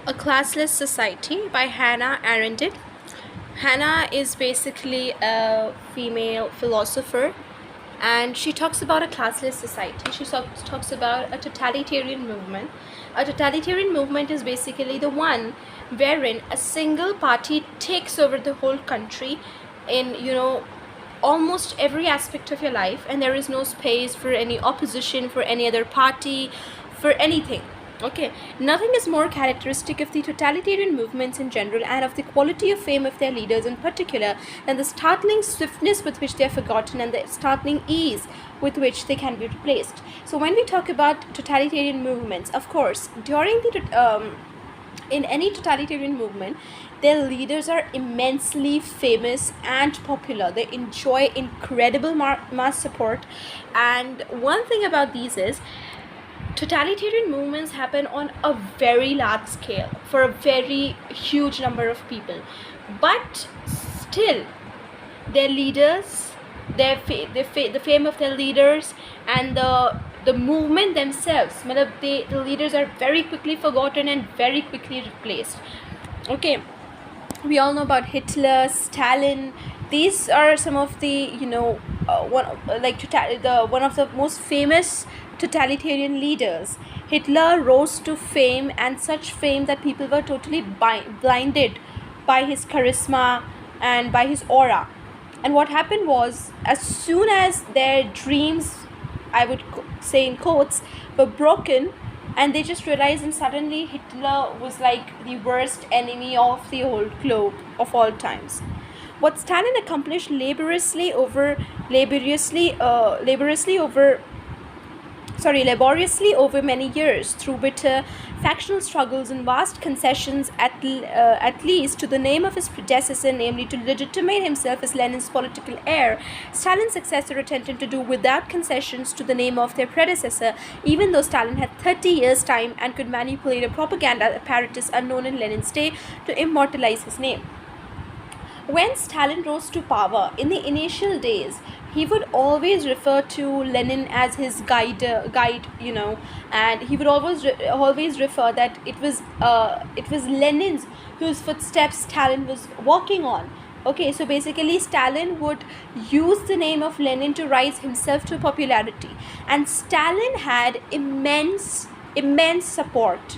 A Classless Society by Hannah Arendt. Hannah is basically a female philosopher, and she talks about a classless society. She talks about a totalitarian movement. A totalitarian movement is basically the one wherein a single party takes over the whole country in, almost every aspect of your life, and there is no space for any opposition, for any other party, for anything. Okay, nothing is more characteristic of the totalitarian movements in general and of the quality of fame of their leaders in particular than the startling swiftness with which they are forgotten and the startling ease with which they can be replaced. So, when we talk about totalitarian movements, of course, during the in any totalitarian movement, their leaders are immensely famous and popular. They enjoy incredible mass support, and one thing about these is totalitarian movements happen on a very large scale for a very huge number of people, but still their leaders, the fame of their leaders and the movement themselves, the leaders are very quickly forgotten and very quickly replaced. Okay, we all know about Hitler, Stalin. These are some of the one of the most famous totalitarian leaders. Hitler rose to fame, and such fame that people were totally blinded by his charisma and by his aura. And what happened was, as soon as their dreams, I would say in quotes, were broken, and they just realized, and suddenly Hitler was like the worst enemy of the whole globe of all times. What Stalin accomplished laboriously over many years through bitter factional struggles and vast concessions, at least to the name of his predecessor, namely to legitimate himself as Lenin's political heir. Stalin's successor attempted to do without concessions to the name of their predecessor, even though Stalin had 30 years' time and could manipulate a propaganda apparatus unknown in Lenin's day to immortalize his name. When Stalin rose to power in the initial days, he would always refer to Lenin as his guide, and he would always refer that it was Lenin's whose footsteps Stalin was walking on. Okay, so basically Stalin would use the name of Lenin to rise himself to popularity, and Stalin had immense support.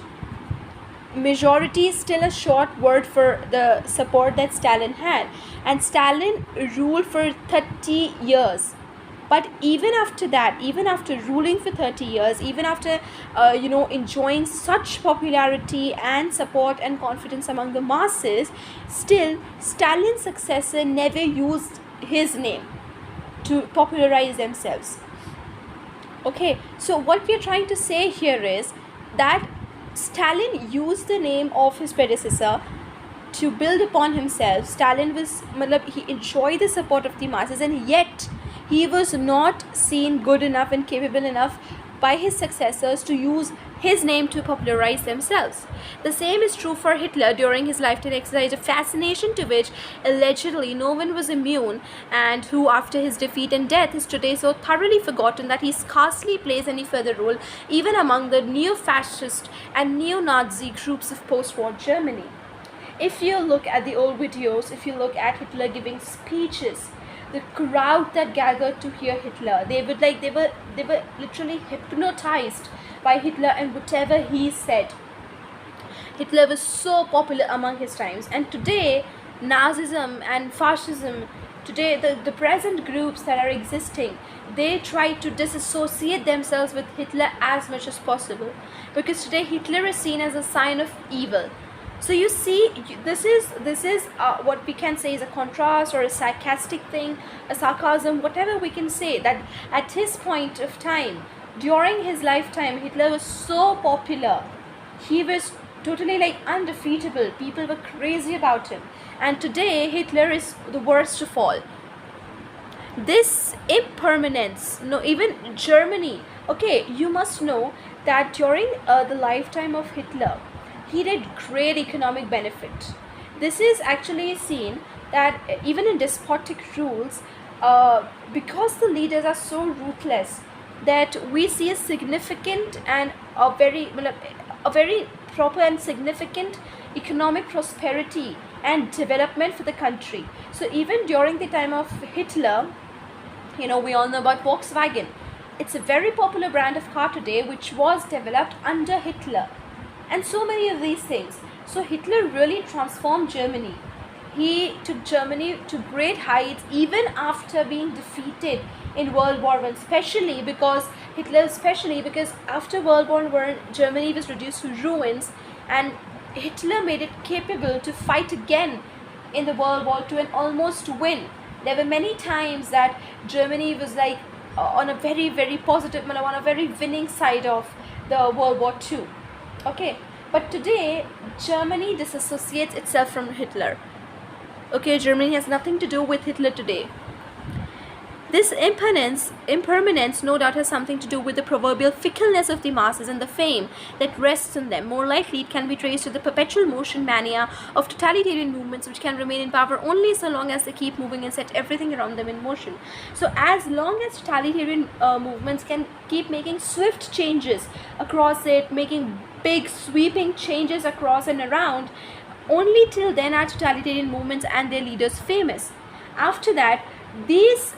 Majority is still a short word for the support that Stalin had, and Stalin ruled for 30 years. But even after that, even after ruling for 30 years, even after enjoying such popularity and support and confidence among the masses, still Stalin's successor never used his name to popularize themselves. Okay, so what we are trying to say here is that Stalin used the name of his predecessor to build upon himself. He enjoyed the support of the masses, and yet he was not seen good enough and capable enough by his successors to use his name to popularize themselves. The same is true for Hitler during his lifetime exercise, a fascination to which allegedly no one was immune, and who after his defeat and death is today so thoroughly forgotten that he scarcely plays any further role even among the neo-fascist and neo-Nazi groups of post-war Germany. If you look at the old videos, if you look at Hitler giving speeches, the crowd that gathered to hear Hitler, they were literally hypnotized by Hitler and whatever he said. Hitler was so popular among his times, and today Nazism and fascism, today the present groups that are existing, they try to disassociate themselves with Hitler as much as possible, because today Hitler is seen as a sign of evil. So you see, this is what we can say is a contrast or a sarcastic thing, a sarcasm, whatever we can say, that at his point of time, during his lifetime, Hitler was so popular. He was totally like undefeatable. People were crazy about him. And today, Hitler is the worst of all. This impermanence, no, even Germany. Okay, you must know that during the lifetime of Hitler, he did great economic benefit. This is actually seen that even in despotic rules, because the leaders are so ruthless, that we see a significant and a very a very proper and significant economic prosperity and development for the country. So even during the time of Hitler, we all know about Volkswagen. It's a very popular brand of car today, which was developed under Hitler, and so many of these things. So Hitler really transformed Germany. He took Germany to great heights even after being defeated in World War I, especially because after World War I, Germany was reduced to ruins, and Hitler made it capable to fight again in the World War II and almost win. There were many times that Germany was like on a very, very positive, on a very winning side of the World War II. Okay, but today Germany disassociates itself from Hitler. Okay, Germany has nothing to do with Hitler today. This impermanence no doubt has something to do with the proverbial fickleness of the masses and the fame that rests on them. More likely, it can be traced to the perpetual motion mania of totalitarian movements, which can remain in power only so long as they keep moving and set everything around them in motion. So as long as totalitarian movements can keep making swift changes across it, making big sweeping changes across and around, only till then are totalitarian movements and their leaders famous. After that, these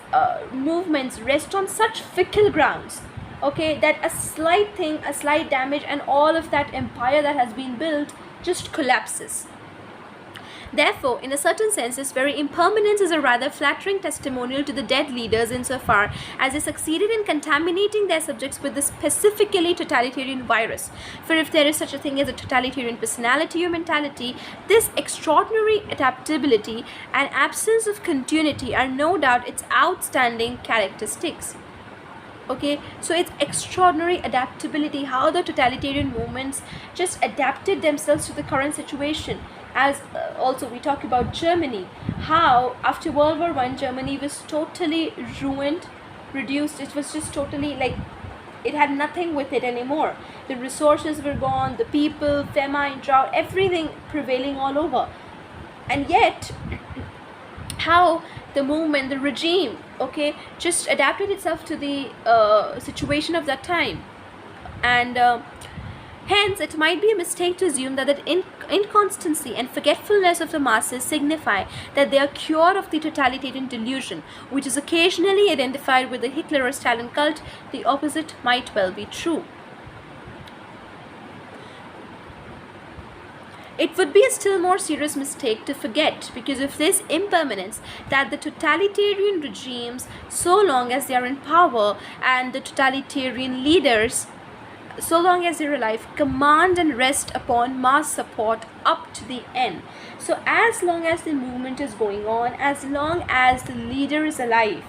movements rest on such fickle grounds, okay, that a slight thing, a slight damage, and all of that empire that has been built just collapses. Therefore, in a certain sense, this very impermanence is a rather flattering testimonial to the dead leaders insofar as they succeeded in contaminating their subjects with this specifically totalitarian virus. For if there is such a thing as a totalitarian personality or mentality, this extraordinary adaptability and absence of continuity are no doubt its outstanding characteristics. Okay, so it's extraordinary adaptability, how the totalitarian movements just adapted themselves to the current situation. As also we talk about Germany, how after World War I, Germany was totally ruined, reduced. It was just totally like it had nothing with it anymore. The resources were gone, the people, famine, drought, everything prevailing all over. And yet, how the movement, the regime, okay, just adapted itself to the situation of that time. And hence, it might be a mistake to assume that the inconstancy and forgetfulness of the masses signify that they are cured of the totalitarian delusion, which is occasionally identified with the Hitler or Stalin cult. The opposite might well be true. It would be a still more serious mistake to forget, because of this impermanence, that the totalitarian regimes, so long as they are in power, and the totalitarian leaders, so long as they're alive, command and rest upon mass support up to the end. So as long as the movement is going on, as long as the leader is alive,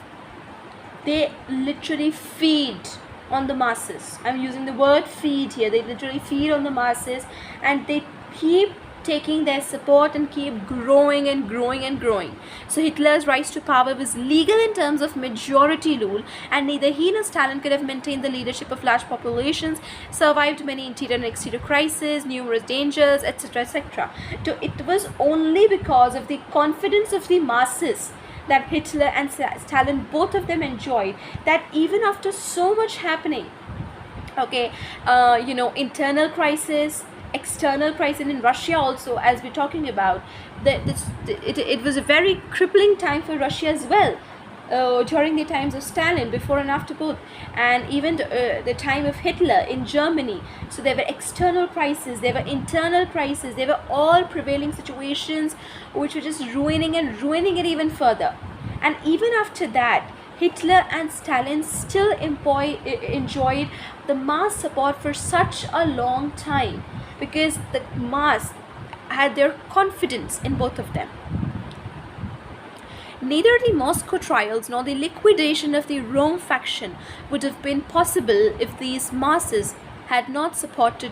they literally feed on the masses. I'm using the word feed here. They literally feed on the masses, and they keep taking their support and keep growing and growing and growing. So Hitler's rise to power was legal in terms of majority rule, and neither he nor Stalin could have maintained the leadership of large populations, survived many interior and exterior crises, numerous dangers, etc., etc. So it was only because of the confidence of the masses that Hitler and Stalin, both of them, enjoyed, that even after so much happening, okay, internal crisis, external crisis in Russia also, as we're talking about, it was a very crippling time for Russia as well, during the times of Stalin, before and after both, and even the time of Hitler in Germany. So there were external crises, there were internal crises, there were all prevailing situations which were just ruining it even further. And even after that, Hitler and Stalin still enjoyed the mass support for such a long time, because the mass had their confidence in both of them. Neither the Moscow trials nor the liquidation of the Rome faction would have been possible if these masses had not supported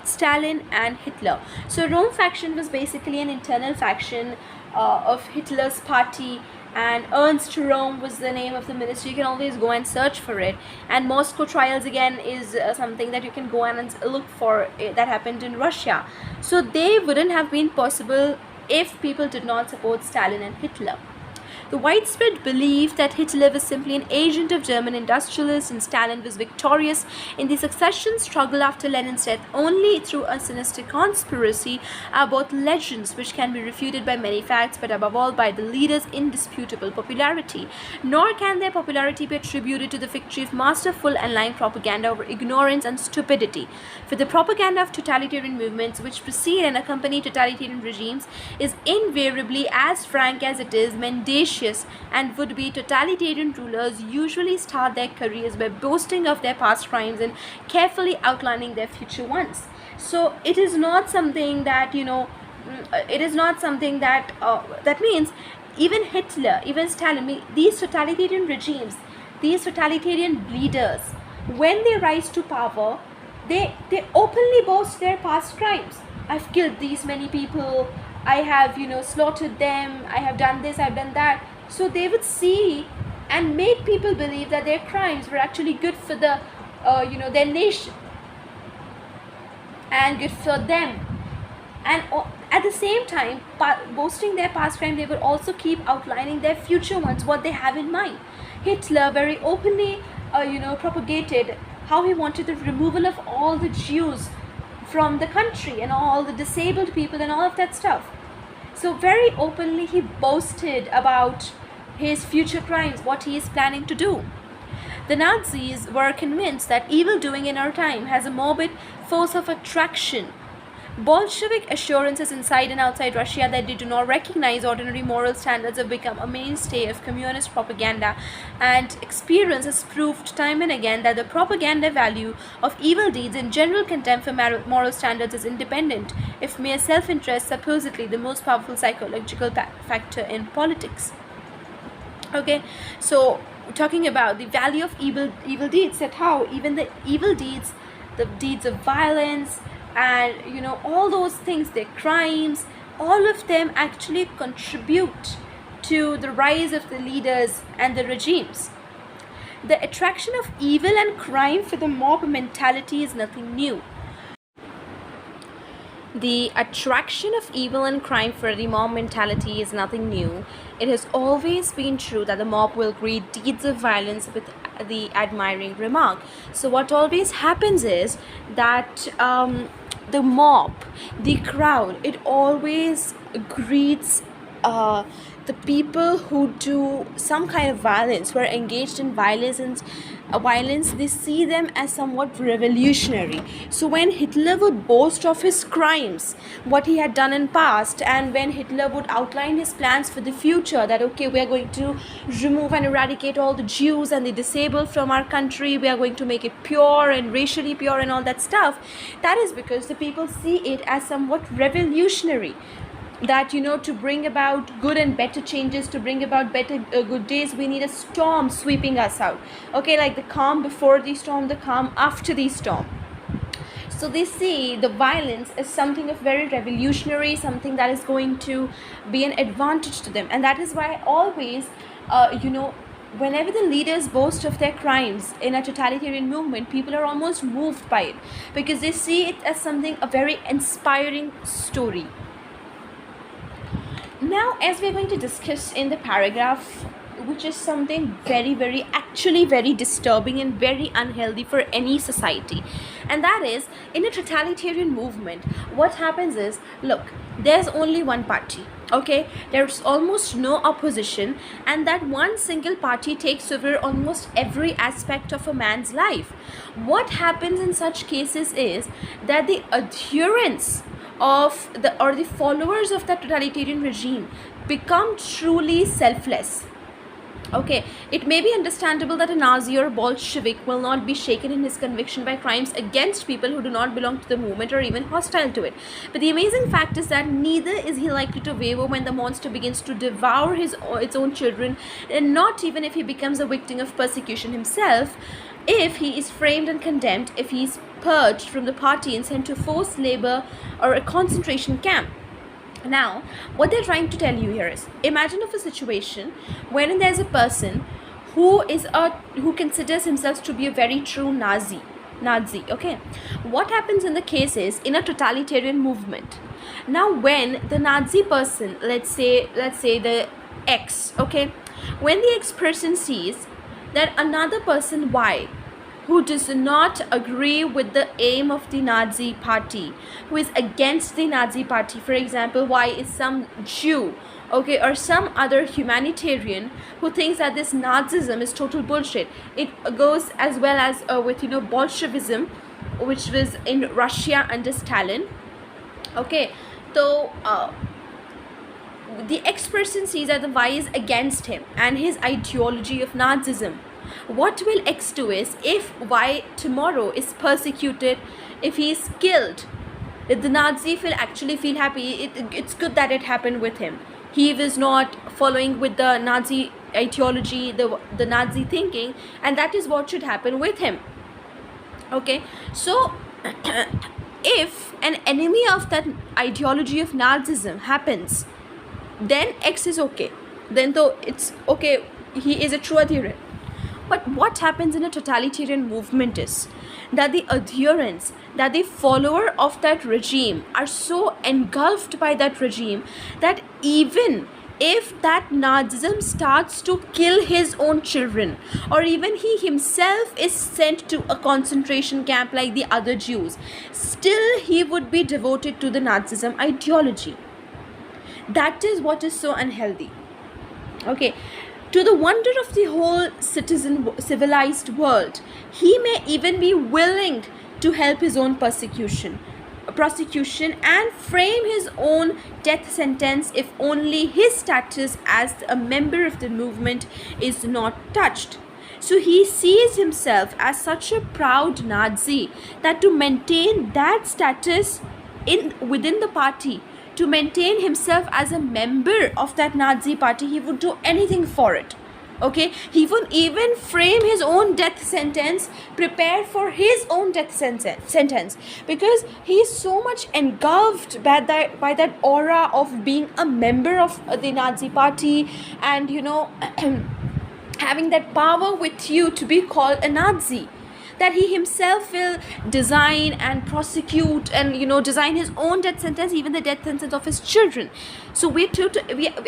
Stalin and Hitler. So Rome faction was basically an internal faction of Hitler's party, and Ernst Röhm was the name of the ministry. You can always go and search for it. And Moscow trials again is something that you can go and look for, that happened in Russia. So they wouldn't have been possible if people did not support Stalin and Hitler. The widespread belief that Hitler was simply an agent of German industrialists and Stalin was victorious in the succession struggle after Lenin's death only through a sinister conspiracy are both legends which can be refuted by many facts, but above all by the leader's indisputable popularity. Nor can their popularity be attributed to the victory of masterful and lying propaganda over ignorance and stupidity. For the propaganda of totalitarian movements which precede and accompany totalitarian regimes is invariably as frank as it is mendacious, and would-be totalitarian rulers usually start their careers by boasting of their past crimes and carefully outlining their future ones. So it is not something that, it is not something that that means even Hitler, even Stalin, these totalitarian regimes, these totalitarian leaders, when they rise to power, they openly boast their past crimes. I've killed these many people, I have slaughtered them, I have done this, I've done that. So they would see and make people believe that their crimes were actually good for the their nation and good for them. And at the same time, boasting their past crime, they would also keep outlining their future ones, what they have in mind. Hitler very openly propagated how he wanted the removal of all the Jews from the country and all the disabled people and all of that stuff. So very openly he boasted about his future crimes, what he is planning to do. The Nazis were convinced that evil-doing in our time has a morbid force of attraction. Bolshevik assurances inside and outside Russia that they do not recognize ordinary moral standards have become a mainstay of communist propaganda, and experience has proved time and again that the propaganda value of evil deeds and general contempt for moral standards is independent, if mere self-interest supposedly the most powerful psychological factor in politics. Okay, so talking about the value of evil deeds, that how even the evil deeds, the deeds of violence, and all those things, their crimes, all of them actually contribute to the rise of the leaders and the regimes. The attraction of evil and crime for the mob mentality is nothing new. The attraction of evil and crime for the mob mentality is nothing new. It has always been true that the mob will greet deeds of violence with the admiring remark. So what always happens is that the mob, the crowd, it always greets the people who do some kind of violence, who are engaged in violence, they see them as somewhat revolutionary. So when Hitler would boast of his crimes, what he had done in past, and when Hitler would outline his plans for the future, that okay, we are going to remove and eradicate all the Jews and the disabled from our country, we are going to make it pure and racially pure and all that stuff, that is because the people see it as somewhat revolutionary. That to bring about good and better changes, to bring about better good days, we need a storm sweeping us out. Okay, like the calm before the storm, the calm after the storm. So they see the violence as something of very revolutionary, something that is going to be an advantage to them. And that is why always whenever the leaders boast of their crimes in a totalitarian movement, people are almost moved by it, because they see it as something, a very inspiring story. Now, as we're going to discuss in the paragraph, which is something very actually very disturbing and very unhealthy for any society, and that is, in a totalitarian movement, what happens is, look, there's only one party, okay, there's almost no opposition, and that one single party takes over almost every aspect of a man's life. What happens in such cases is that the adherents of the followers of the totalitarian regime become truly selfless. Okay, it may be understandable that a Nazi or Bolshevik will not be shaken in his conviction by crimes against people who do not belong to the movement or even hostile to it. But the amazing fact is that neither is he likely to waver when the monster begins to devour its own children, and not even if he becomes a victim of persecution himself, if he is framed and condemned, if he is purged from the party and sent to forced labor or a concentration camp. Now, what they're trying to tell you here is, imagine of a situation wherein there's a person who considers himself to be a very true Nazi, okay? What happens in the case is, in a totalitarian movement, now when the Nazi person, let's say the X, okay? When the X person sees that another person, Y, who does not agree with the aim of the Nazi party, who is against the Nazi party, for example, Y is some Jew, okay, or some other humanitarian who thinks that this Nazism is total bullshit. It goes as well as with, you know, Bolshevism, which was in Russia under Stalin, okay? So the X person sees that the Y is against him and his ideology of Nazism. What will X do is, if Y tomorrow is persecuted, if he is killed, if the Nazi will actually feel happy, it's good that it happened with him. He was not following with the Nazi ideology, the Nazi thinking, and that is what should happen with him. Okay, so if an enemy of that ideology of Nazism happens, then X is okay. Then though it's okay, he is a true adherent. But what happens in a totalitarian movement is that the adherents, that the follower of that regime are so engulfed by that regime that even if that Nazism starts to kill his own children, or even he himself is sent to a concentration camp like the other Jews, still he would be devoted to the Nazism ideology. That is what is so unhealthy. Okay, to the wonder of the whole civilized world, he may even be willing to help his own prosecution and frame his own death sentence if only his status as a member of the movement is not touched. So he sees himself as such a proud Nazi that to maintain that status within the party, to maintain himself as a member of that Nazi party, he would do anything for it. Okay, he would even frame his own death sentence, prepare for his own death sentence, because he is so much engulfed by that aura of being a member of the Nazi party, and, you know, having that power with you to be called a Nazi, that he himself will design and prosecute and, you know, design his own death sentence, even the death sentence of his children. So we're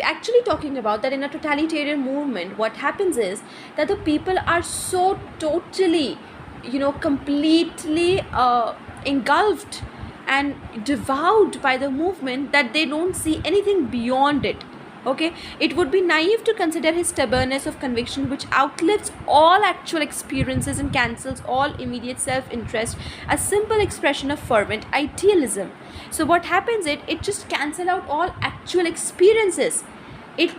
actually talking about that in a totalitarian movement. What happens is that the people are so totally, you know, completely engulfed and devoured by the movement that they don't see anything beyond it. Okay, it would be naive to consider his stubbornness of conviction, which outlives all actual experiences and cancels all immediate self-interest, a simple expression of fervent idealism. So what happens is, it just cancels out all actual experiences. It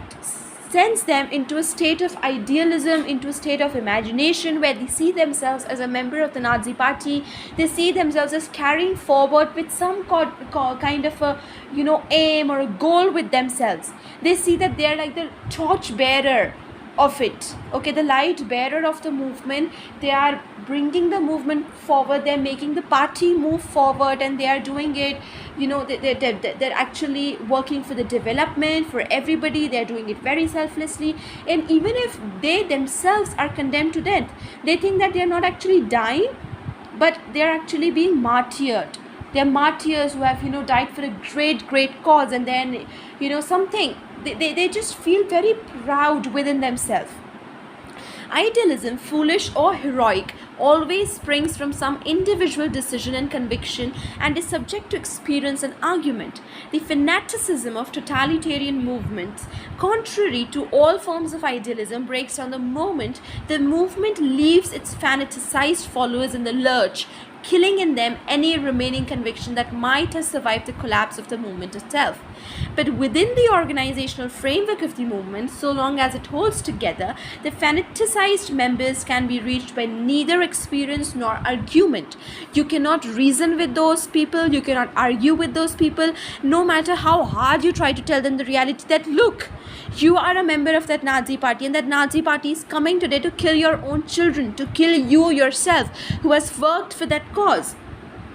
sends them into a state of idealism, into a state of imagination, where they see themselves as a member of the Nazi party. They see themselves as carrying forward with some kind of a, you know, aim or a goal with themselves. They see that they are like the torch bearer of it, okay, the light bearer of the movement. They are bringing the movement forward, they're making the party move forward, and they are doing it, you know, they're actually working for the development for everybody. They're doing it very selflessly, and even if they themselves are condemned to death, they think that they're not actually dying, but they're actually being martyred. They're martyrs who have, you know, died for a great cause, and then, you know, something they just feel very proud within themselves. Idealism, foolish or heroic, always springs from some individual decision and conviction, and is subject to experience and argument. The fanaticism of totalitarian movements, contrary to all forms of idealism, breaks down the moment the movement leaves its fanaticized followers in the lurch, killing in them any remaining conviction that might have survived the collapse of the movement itself. But within the organizational framework of the movement, so long as it holds together, the fanaticized members can be reached by neither experience nor argument. You cannot reason with those people, you cannot argue with those people, no matter how hard you try to tell them the reality that, look, you are a member of that Nazi party, and that Nazi party is coming today to kill your own children, to kill you yourself, who has worked for that cause.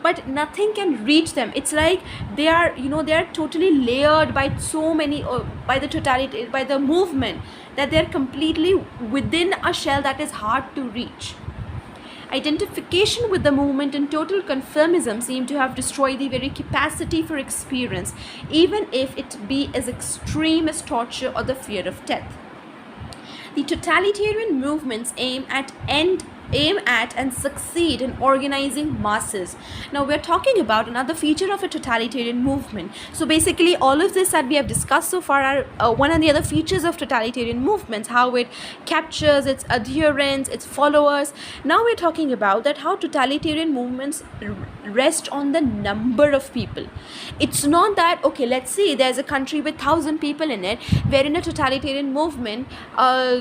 But nothing can reach them. It's like they are, you know, they are totally layered by so many, by the totality, by the movement, that they're completely within a shell that is hard to reach. Identification with the movement and total conformism seem to have destroyed the very capacity for experience, even if it be as extreme as torture or the fear of death. The totalitarian movements aim at and succeed in organizing masses. Now we're talking about another feature of a totalitarian movement. So basically all of this that we have discussed so far are one and the other features of totalitarian movements, how it captures its adherents, its followers. Now we're talking about that how totalitarian movements rest on the number of people. It's not that, okay, let's say there's a country with 1,000 people in it, wherein a totalitarian movement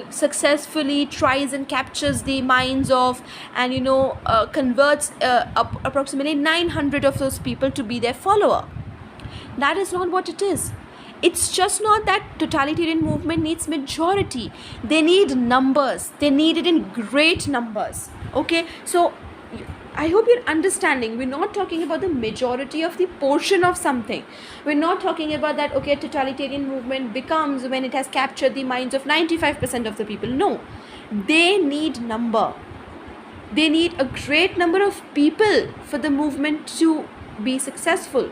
successfully tries and captures the minds of and converts approximately 900 of those people to be their follower. That is not what it is. It's just not that totalitarian movement needs majority. They need numbers. They need it in great numbers. Okay, so I hope you're understanding. We're not talking about the majority of the portion of something. We're not talking about that, okay, a totalitarian movement becomes when it has captured the minds of 95% of the people. No, they need number. They need a great number of people for the movement to be successful.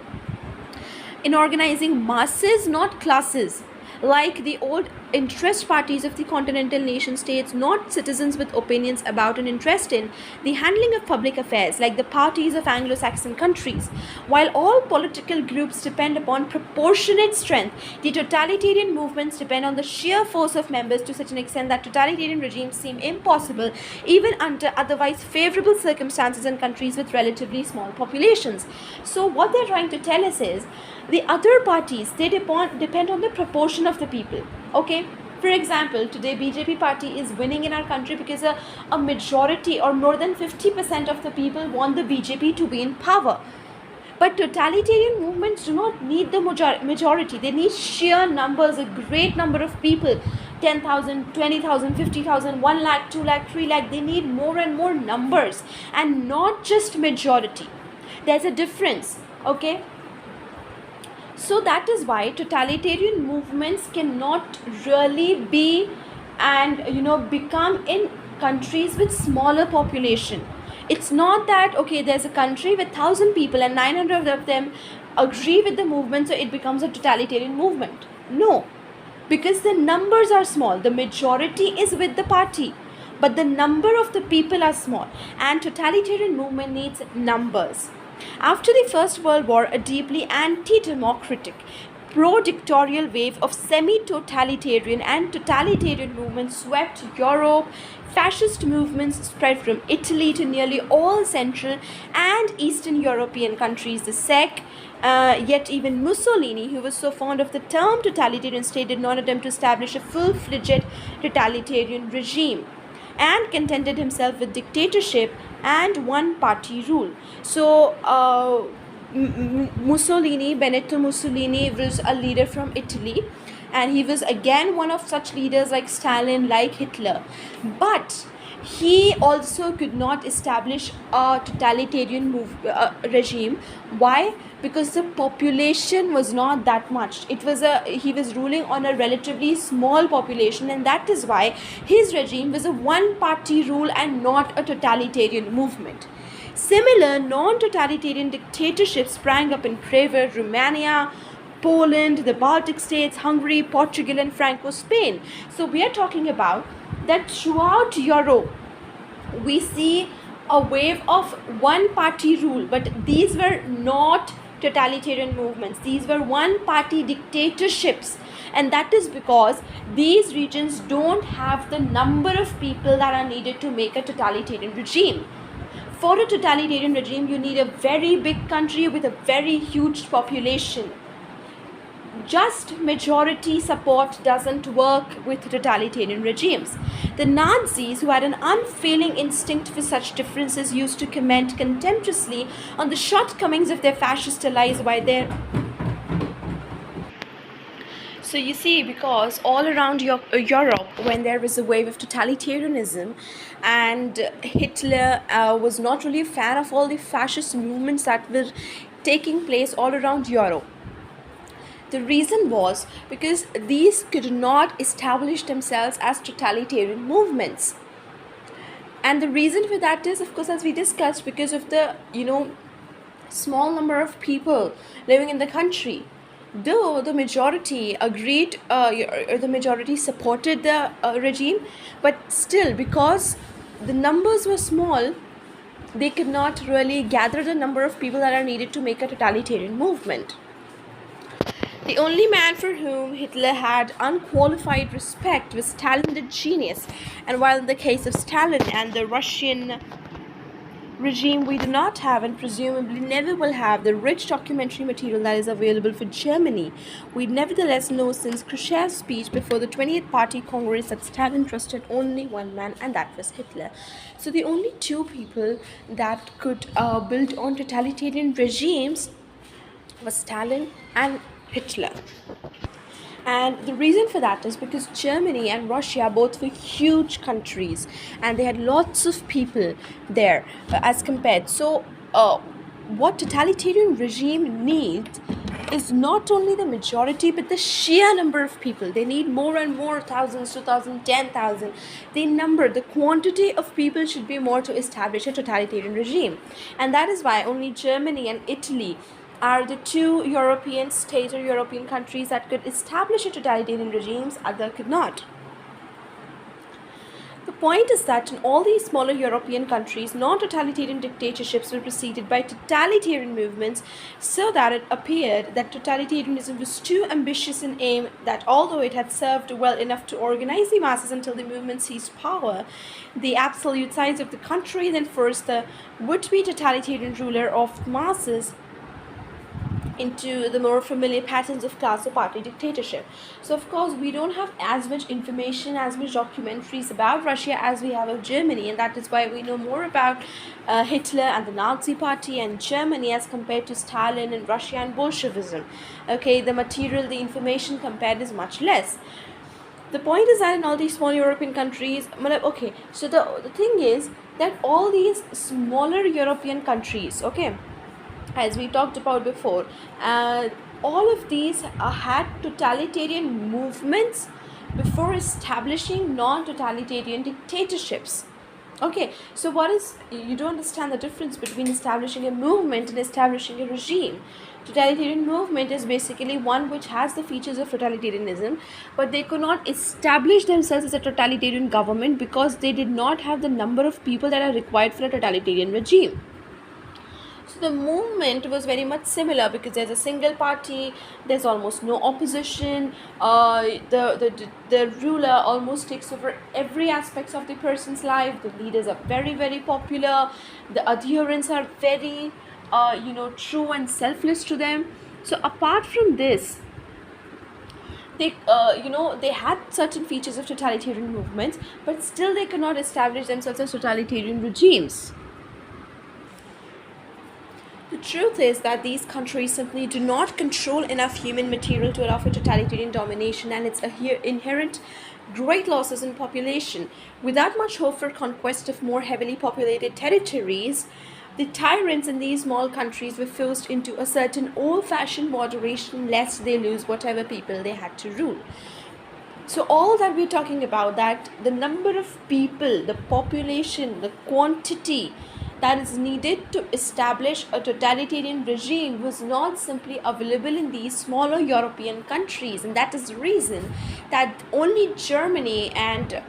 In organizing masses, not classes, like the old interest parties of the continental nation states, not citizens with opinions about and interest in the handling of public affairs, like the parties of Anglo-Saxon countries. While all political groups depend upon proportionate strength, the totalitarian movements depend on the sheer force of members to such an extent that totalitarian regimes seem impossible even under otherwise favorable circumstances in countries with relatively small populations. So what they're trying to tell us is the other parties, they depend on the proportion of the people. Okay, for example, today BJP party is winning in our country because a majority or more than 50% of the people want the BJP to be in power. But totalitarian movements do not need the majority. They need sheer numbers, a great number of people. 10,000, 20,000, 50,000, 1 lakh, 2 lakh, 3 lakh. They need more and more numbers and not just majority. There's a difference. Okay. So that is why totalitarian movements cannot really be and become in countries with smaller population. It's not that, okay, there's a country with 1,000 people and 900 of them agree with the movement, so it becomes a totalitarian movement. No, because the numbers are small. The majority is with the party, but the number of the people are small, and totalitarian movement needs numbers. After the First World War, a deeply anti-democratic, pro-dictatorial wave of semi-totalitarian and totalitarian movements swept Europe. Fascist movements spread from Italy to nearly all Central and Eastern European countries. The SEC, yet even Mussolini, who was so fond of the term totalitarian state, did not attempt to establish a full-fledged totalitarian regime and contented himself with dictatorship and one-party rule. So, Benito Mussolini was a leader from Italy, and he was again one of such leaders like Stalin, like Hitler. But he also could not establish a totalitarian regime. Why? Because the population was not that much. He was ruling on a relatively small population, and that is why his regime was a one-party rule and not a totalitarian movement. Similar non-totalitarian dictatorships sprang up in Prague, Romania, Poland, the Baltic states, Hungary, Portugal, and Franco Spain. So we are talking about that throughout Europe we see a wave of one-party rule, but these were not totalitarian movements. These were one-party dictatorships, and that is because these regions don't have the number of people that are needed to make a totalitarian regime. For a totalitarian regime, you need a very big country with a very huge population. Just majority support doesn't work with totalitarian regimes. The Nazis, who had an unfailing instinct for such differences, used to comment contemptuously on the shortcomings of their fascist allies by their... So you see, because all around Europe, when there was a wave of totalitarianism, and Hitler was not really a fan of all the fascist movements that were taking place all around Europe. The reason was because these could not establish themselves as totalitarian movements. And the reason for that is, of course, as we discussed, because of the, small number of people living in the country. Though the majority agreed, or the majority supported the regime, but still, because the numbers were small, they could not really gather the number of people that are needed to make a totalitarian movement. The only man for whom Hitler had unqualified respect was Stalin the genius, and while in the case of Stalin and the Russian regime, we do not have and presumably never will have the rich documentary material that is available for Germany, we nevertheless know since Khrushchev's speech before the 20th Party Congress that Stalin trusted only one man, and that was Hitler. So the only two people that could build on totalitarian regimes was Stalin and Hitler. And the reason for that is because Germany and Russia both were huge countries, and they had lots of people there as compared. So what totalitarian regime needs is not only the majority but the sheer number of people. They need more and more, thousands, 2,000, 10,000. The quantity of people should be more to establish a totalitarian regime. And that is why only Germany and Italy are the two European states or European countries that could establish a totalitarian regimes, other could not. The point is that in all these smaller European countries, non-totalitarian dictatorships were preceded by totalitarian movements, so that it appeared that totalitarianism was too ambitious in aim, that although it had served well enough to organize the masses until the movement seized power, the absolute size of the country then forced the would-be totalitarian ruler of masses into the more familiar patterns of class or party dictatorship. So of course we don't have as much information, as much documentaries about Russia as we have of Germany, and that is why we know more about Hitler and the Nazi party and Germany as compared to Stalin and Russia and Bolshevism. Okay, the material, the information compared is much less. The point is that in all these small European countries, okay, so the thing is that all these smaller European countries, okay, as we talked about before, all of these had totalitarian movements before establishing non-totalitarian dictatorships. Okay, so you don't understand the difference between establishing a movement and establishing a regime. Totalitarian movement is basically one which has the features of totalitarianism, but they could not establish themselves as a totalitarian government because they did not have the number of people that are required for a totalitarian regime. So the movement was very much similar because there's a single party, there's almost no opposition, the ruler almost takes over every aspect of the person's life, the leaders are very, very popular, the adherents are very, true and selfless to them. So apart from this, they had certain features of totalitarian movements, but still they could not establish themselves as totalitarian regimes. The truth is that these countries simply do not control enough human material to allow for totalitarian domination, and its inherent great losses in population. Without much hope for conquest of more heavily populated territories, the tyrants in these small countries were forced into a certain old-fashioned moderation lest they lose whatever people they had to rule. So all that we're talking about, that the number of people, the population, the quantity that is needed to establish a totalitarian regime was not simply available in these smaller European countries, and that is the reason that only Germany and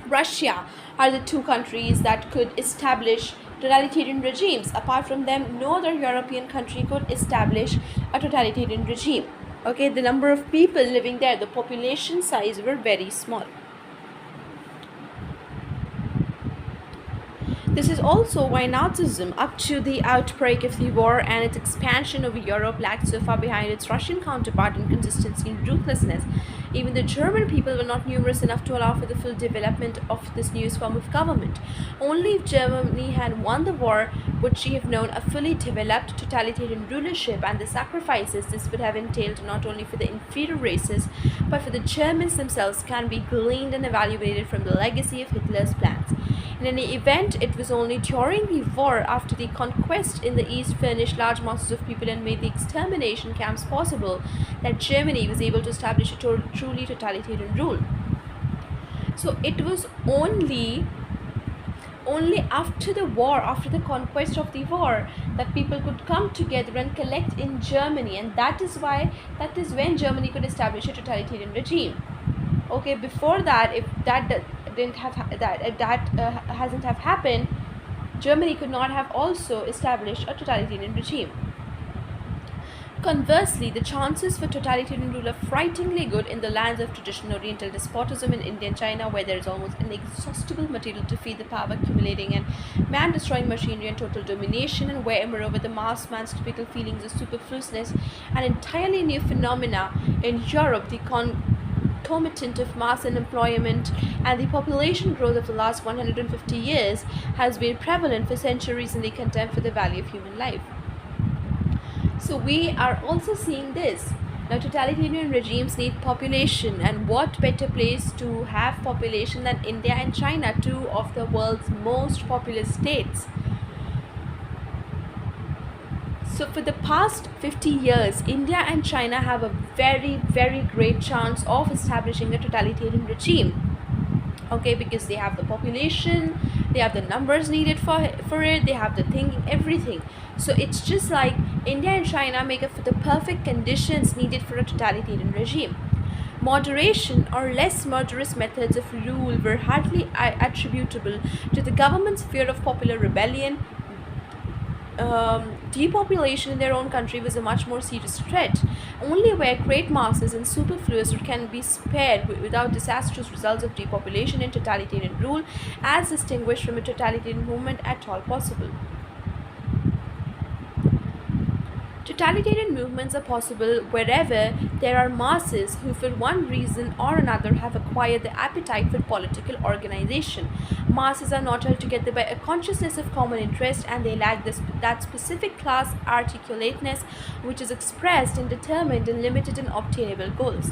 Russia are the two countries that could establish totalitarian regimes. Apart from them, no other European country could establish a totalitarian regime. Okay, the number of people living there, the population size were very small. This is also why Nazism, up to the outbreak of the war and its expansion over Europe, lagged so far behind its Russian counterpart in consistency and ruthlessness. Even the German people were not numerous enough to allow for the full development of this newest form of government. Only if Germany had won the war would she have known a fully developed totalitarian rulership, and the sacrifices this would have entailed not only for the inferior races but for the Germans themselves can be gleaned and evaluated from the legacy of Hitler's plans. In any event, it was only during the war, after the conquest in the East furnished large masses of people and made the extermination camps possible, that Germany was able to establish a truly totalitarian rule. So it was only only after the war, after the conquest of the war, that people could come together and collect in Germany, and that is when Germany could establish a totalitarian regime. Okay, before that, if didn't have hasn't have happened, Germany could not have also established a totalitarian regime. Conversely, the chances for totalitarian rule are frighteningly good in the lands of traditional Oriental despotism in India and China, where there is almost inexhaustible material to feed the power accumulating and man-destroying machinery and total domination, and where, moreover, the mass man's typical feelings of superfluousness, an entirely new phenomena in Europe, the concomitant of mass unemployment and the population growth of the last 150 years, has been prevalent for centuries in the contempt for the value of human life. So we are also seeing this. Now, totalitarian regimes need population, and what better place to have population than India and China, two of the world's most populous states. So for the past 50 years, India and China have a very, very great chance of establishing a totalitarian regime. Okay, because they have the population, they have the numbers needed for it, they have the thinking, everything. So it's just like India and China make up for the perfect conditions needed for a totalitarian regime. Moderation or less murderous methods of rule were hardly attributable to the government's fear of popular rebellion. Depopulation in their own country was a much more serious threat. Only where great masses and superfluous can be spared without disastrous results of depopulation and totalitarian rule, as distinguished from a totalitarian movement, at all possible. Totalitarian movements are possible wherever there are masses who, for one reason or another, have acquired the appetite for political organization. Masses are not held together by a consciousness of common interest, and they lack that specific class articulateness which is expressed in determined and limited and obtainable goals.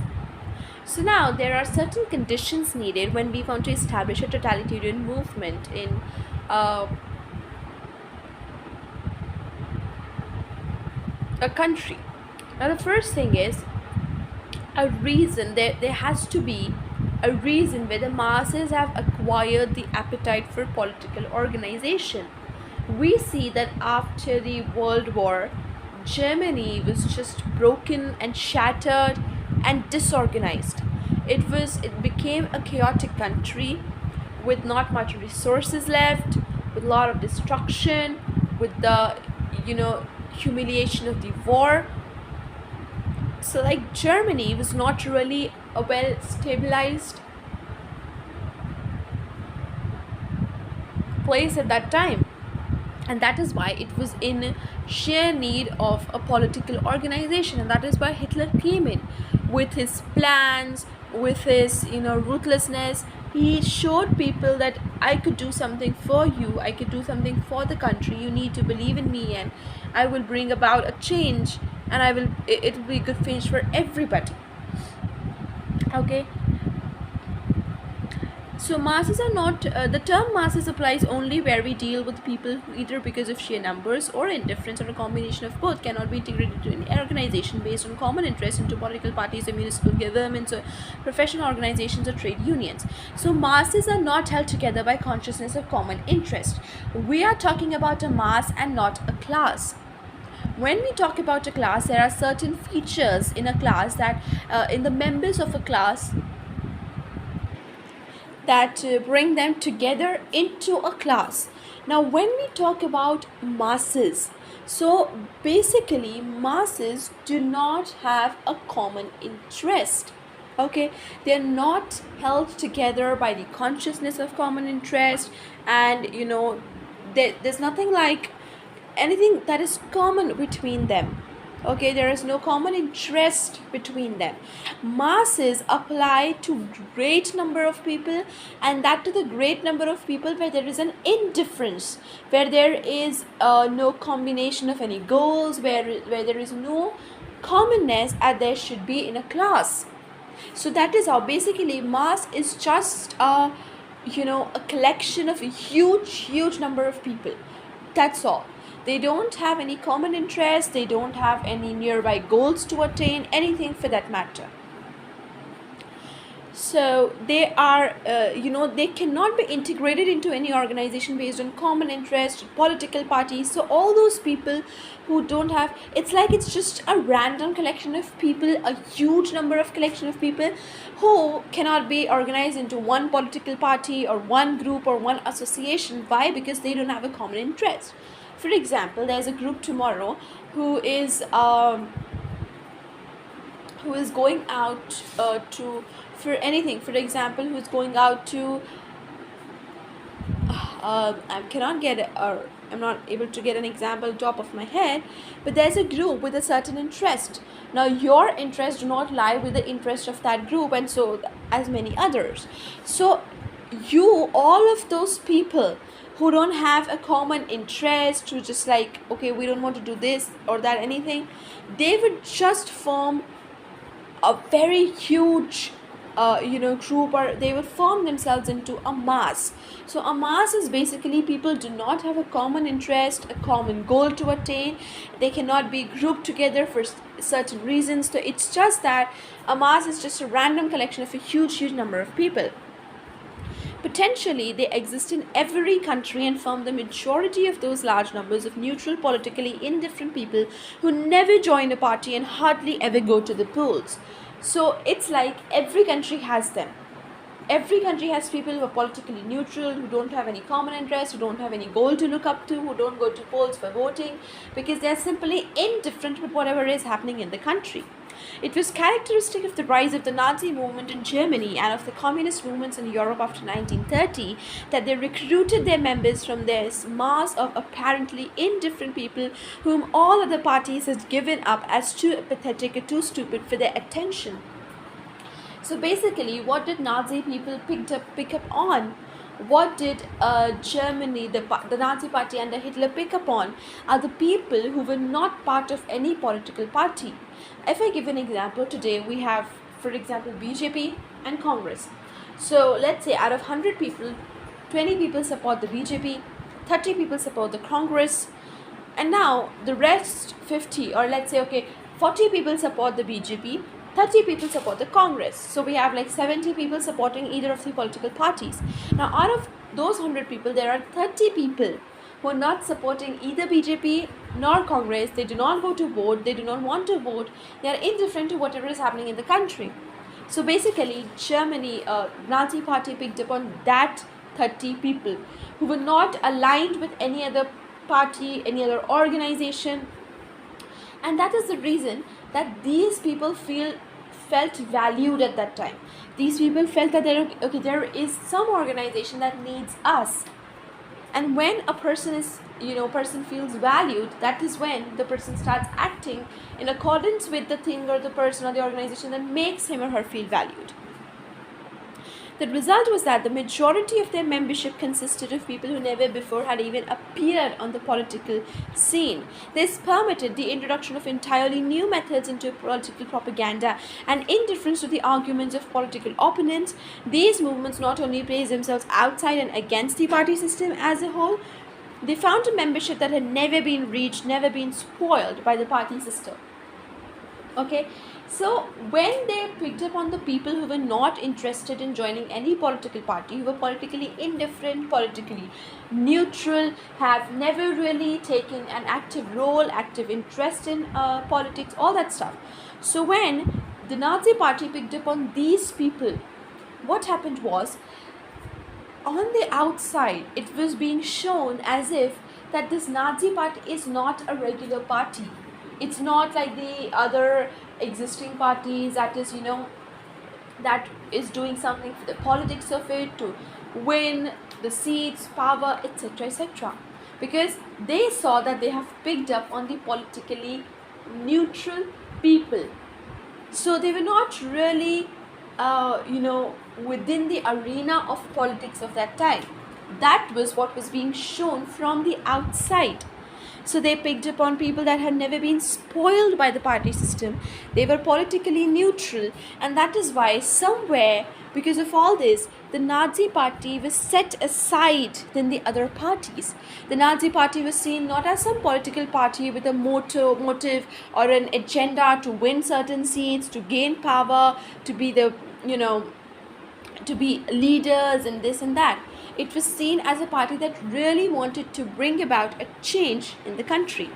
So now there are certain conditions needed when we want to establish a totalitarian movement in a country. Now the first thing is a reason. There has to be a reason where the masses have acquired the appetite for political organization. We see that after the World War, Germany was just broken and shattered and disorganized. It became a chaotic country with not much resources left, with a lot of destruction, with the humiliation of the war. So like Germany was not really a well stabilized place at that time, and that is why it was in sheer need of a political organization, and that is why Hitler came in with his plans, with his ruthlessness. He showed people that I could do something for you, I could do something for the country, you need to believe in me, and I will bring about a change, and it will be a good change for everybody. Okay, so masses are not, the term masses applies only where we deal with people who, either because of sheer numbers or indifference or a combination of both, cannot be integrated into an organization based on common interest into political parties or municipal governments or professional organizations or trade unions. So masses are not held together by consciousness of common interest. We are talking about a mass and not a class. When we talk about a class, there are certain features in a class that in the members of a class that bring them together into a class. Now when we talk about masses, so basically masses do not have a common interest. Okay, they're not held together by the consciousness of common interest, and there's nothing like anything that is common between them. Okay, there is no common interest between them. Masses apply to great number of people, and that to the great number of people where there is an indifference, where there is no combination of any goals, where there is no commonness as there should be in a class. So that is how basically mass is just a collection of a huge number of people. That's all. They don't have any common interest, they don't have any nearby goals to attain, anything for that matter. So they are, they cannot be integrated into any organization based on common interest, political parties. So all those people who don't have, it's like it's just a random collection of people, a huge number of collection of people who cannot be organized into one political party or one group or one association. Why? Because they don't have a common interest. For example, there's a group tomorrow who is going out to, for anything, for example, who's going out to I cannot get or I'm not able to get an example top of my head, but there's a group with a certain interest. Now your interests do not lie with the interest of that group, and so as many others. So you, all of those people who don't have a common interest, who just like, okay, we don't want to do this or that, anything, they would just form a very huge group, or they would form themselves into a mass. So a mass is basically people do not have a common interest, a common goal to attain. They cannot be grouped together for certain reasons. So it's just that a mass is just a random collection of a huge number of people. Potentially, they exist in every country and form the majority of those large numbers of neutral, politically indifferent people who never join a party and hardly ever go to the polls. So it's like every country has them. Every country has people who are politically neutral, who don't have any common interest, who don't have any goal to look up to, who don't go to polls for voting, because they are simply indifferent with whatever is happening in the country. It was characteristic of the rise of the Nazi movement in Germany and of the communist movements in Europe after 1930 that they recruited their members from this mass of apparently indifferent people whom all other parties had given up as too apathetic or too stupid for their attention. So basically, what did Nazi people pick up on? What did Germany, the Nazi party under Hitler, pick up on? Are the people who were not part of any political party. If I give an example, today we have, for example, BJP and Congress. So let's say out of 100 people, 20 people support the BJP, 30 people support the Congress, and now the rest 50, or let's say, okay, 40 people support the BJP, 30 people support the Congress. So we have like 70 people supporting either of the political parties. Now out of those 100 people, there are 30 people who are not supporting either BJP nor Congress. They do not go to vote, they do not want to vote, they are indifferent to whatever is happening in the country. So basically, Germany, Nazi party picked up on that 30 people who were not aligned with any other party, any other organization. And that is the reason that these people felt valued at that time. These people felt that there is some organization that needs us. And when a person feels valued, that is when the person starts acting in accordance with the thing or the person or the organization that makes him or her feel valued. The result was that the majority of their membership consisted of people who never before had even appeared on the political scene. This permitted the introduction of entirely new methods into political propaganda and indifference to the arguments of political opponents. These movements not only placed themselves outside and against the party system as a whole, they found a membership that had never been reached, never been spoiled by the party system. Okay, so when they picked up on the people who were not interested in joining any political party, who were politically indifferent, politically neutral, have never really taken an active role, active interest in politics, all that stuff. So when the Nazi party picked up on these people, what happened was, on the outside, it was being shown as if that this Nazi party is not a regular party. It's not like the other existing parties that is, that is doing something for the politics of it, to win the seats, power, etc., etc. Because they saw that they have picked up on the politically neutral people. So they were not really, within the arena of politics of that time. That was what was being shown from the outside. So they picked up on people that had never been spoiled by the party system. They were politically neutral, and that is why somewhere, because of all this, the Nazi party was set aside than the other parties. The Nazi party was seen not as some political party with a motive or an agenda to win certain seats, to gain power, to be the, to be leaders and this and that. It was seen as a party that really wanted to bring about a change in the country.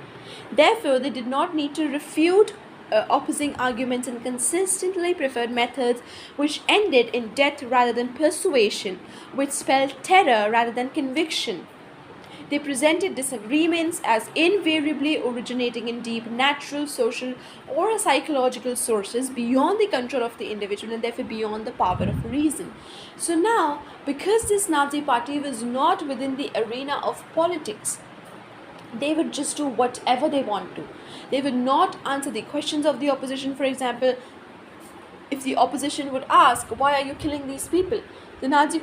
Therefore, they did not need to refute opposing arguments and consistently preferred methods which ended in death rather than persuasion, which spelled terror rather than conviction. They presented disagreements as invariably originating in deep natural, social, or psychological sources beyond the control of the individual and therefore beyond the power of reason. So now, because this Nazi party was not within the arena of politics, they would just do whatever they want to. They would not answer the questions of the opposition. For example, if the opposition would ask, why are you killing these people? The Nazi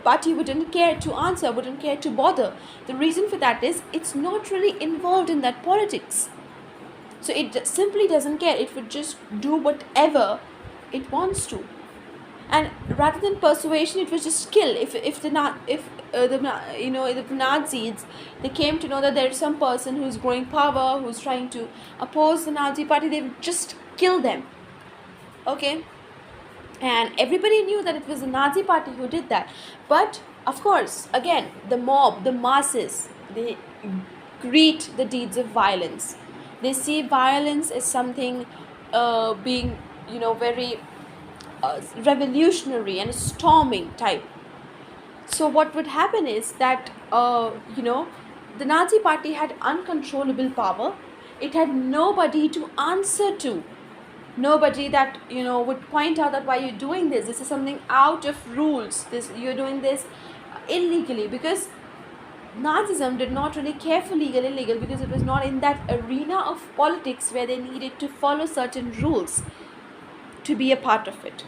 party wouldn't care to answer, wouldn't care to bother. The reason for that is it's not really involved in that politics. So it simply doesn't care. It would just do whatever it wants to. And rather than persuasion, it was just kill. If the Nazis, they came to know that there is some person who's growing power, who's trying to oppose the Nazi party, they would just kill them. Okay, and everybody knew that it was the Nazi party who did that. But of course, again, the mob, the masses, they greet the deeds of violence. They see violence as something being, very revolutionary and storming type. So what would happen is that the Nazi party had uncontrollable power. It had nobody to answer to, nobody that would point out that why you're doing this is something out of rules, this you're doing this illegally, because Nazism did not really care for legal illegal, because it was not in that arena of politics where they needed to follow certain rules to be a part of it.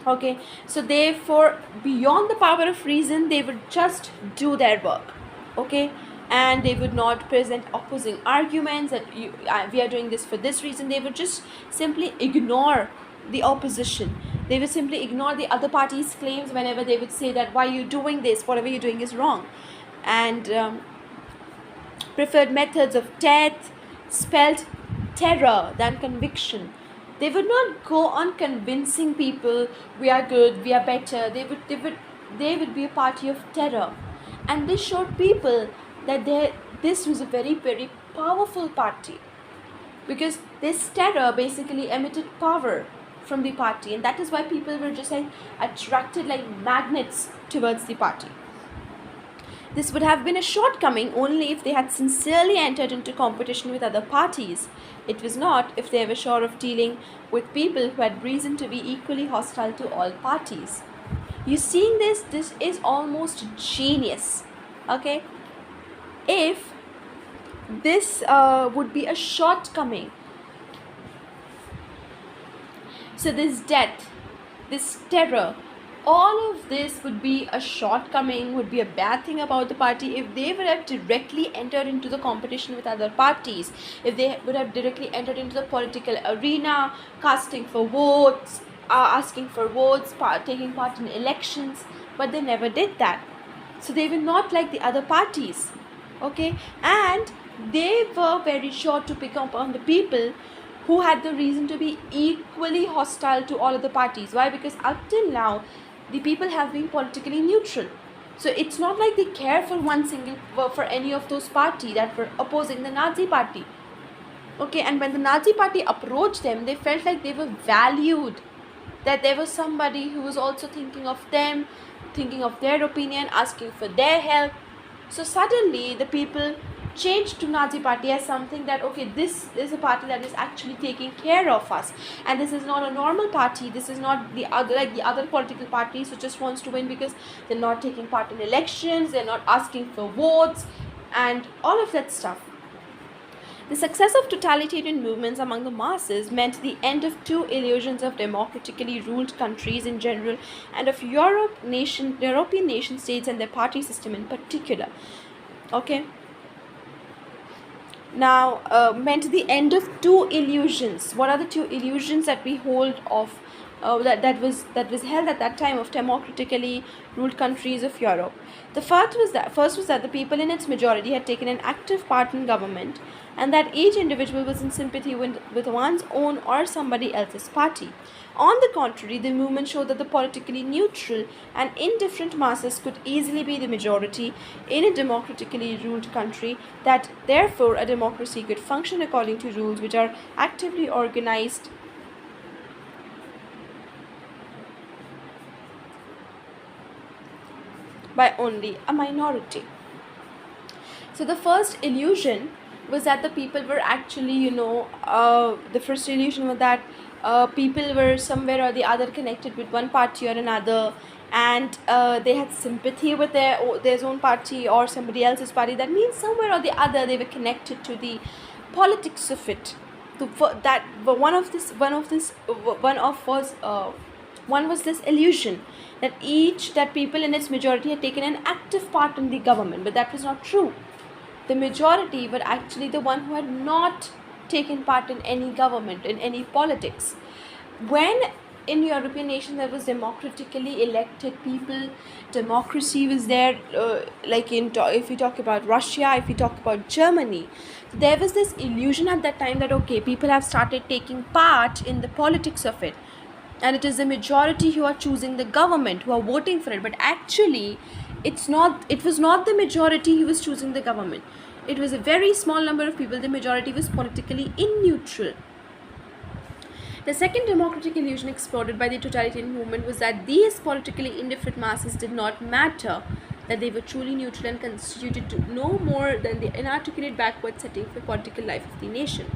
Okay, so therefore beyond the power of reason, they would just do their work. Okay, and they would not present opposing arguments that we are doing this for this reason. They would just simply ignore the opposition. They would simply ignore the other party's claims whenever they would say that why you're doing this, whatever you're doing is wrong. And preferred methods of death, spelled terror than conviction. They would not go on convincing people we are good, we are better. They would be a party of terror, and they showed people that this was a very, very powerful party, because this terror basically emitted power from the party, and that is why people were just like attracted like magnets towards the party. This would have been a shortcoming only if they had sincerely entered into competition with other parties. It was not if they were sure of dealing with people who had reason to be equally hostile to all parties. You seeing this is almost genius. Okay, if this would be a shortcoming, so this death, this terror, all of this would be a shortcoming, would be a bad thing about the party if they would have directly entered into the competition with other parties, if they would have directly entered into the political arena, casting for votes, asking for votes, taking part in elections. But they never did that. So they were not like the other parties. Okay, and they were very sure to pick up on the people who had the reason to be equally hostile to all of the parties. Why? Because up till now, the people have been politically neutral. So it's not like they care for one single, for any of those parties that were opposing the Nazi party. Okay, and when the Nazi party approached them, they felt like they were valued, that there was somebody who was also thinking of them, thinking of their opinion, asking for their help. So suddenly the people changed to Nazi party as something that, okay, this is a party that is actually taking care of us, and this is not a normal party. This is not the other political parties who just wants to win because they're not taking part in elections, they're not asking for votes and all of that stuff. The success of totalitarian movements among the masses meant the end of two illusions of democratically ruled countries in general, and of European nation states and their party system in particular. Okay, now meant the end of two illusions. What are the two illusions that we hold of that was held at that time of democratically ruled countries of Europe. The first was that the people in its majority had taken an active part in government, and that each individual was in sympathy with one's own or somebody else's party. On the contrary, the movement showed that the politically neutral and indifferent masses could easily be the majority in a democratically ruled country, that therefore a democracy could function according to rules which are actively organized by only a minority. So the first illusion was that the people were actually, the first illusion was that people were somewhere or the other connected with one party or another, and they had sympathy with their own party or somebody else's party. That means somewhere or the other they were connected to the politics of it. That one was this illusion that people in its majority had taken an active part in the government, but that was not true. The majority were actually the one who had not taken part in any government, in any politics. When in European nations there was democratically elected people, democracy was there, if we talk about Russia, if we talk about Germany, there was this illusion at that time that okay, people have started taking part in the politics of it, and it is the majority who are choosing the government, who are voting for it. But actually it was not the majority who was choosing the government. It was a very small number of people. The majority was politically neutral. The second democratic illusion exploited by the totalitarian movement was that these politically indifferent masses did not matter, that they were truly neutral and constituted to no more than the inarticulate backward setting for political life of the nation.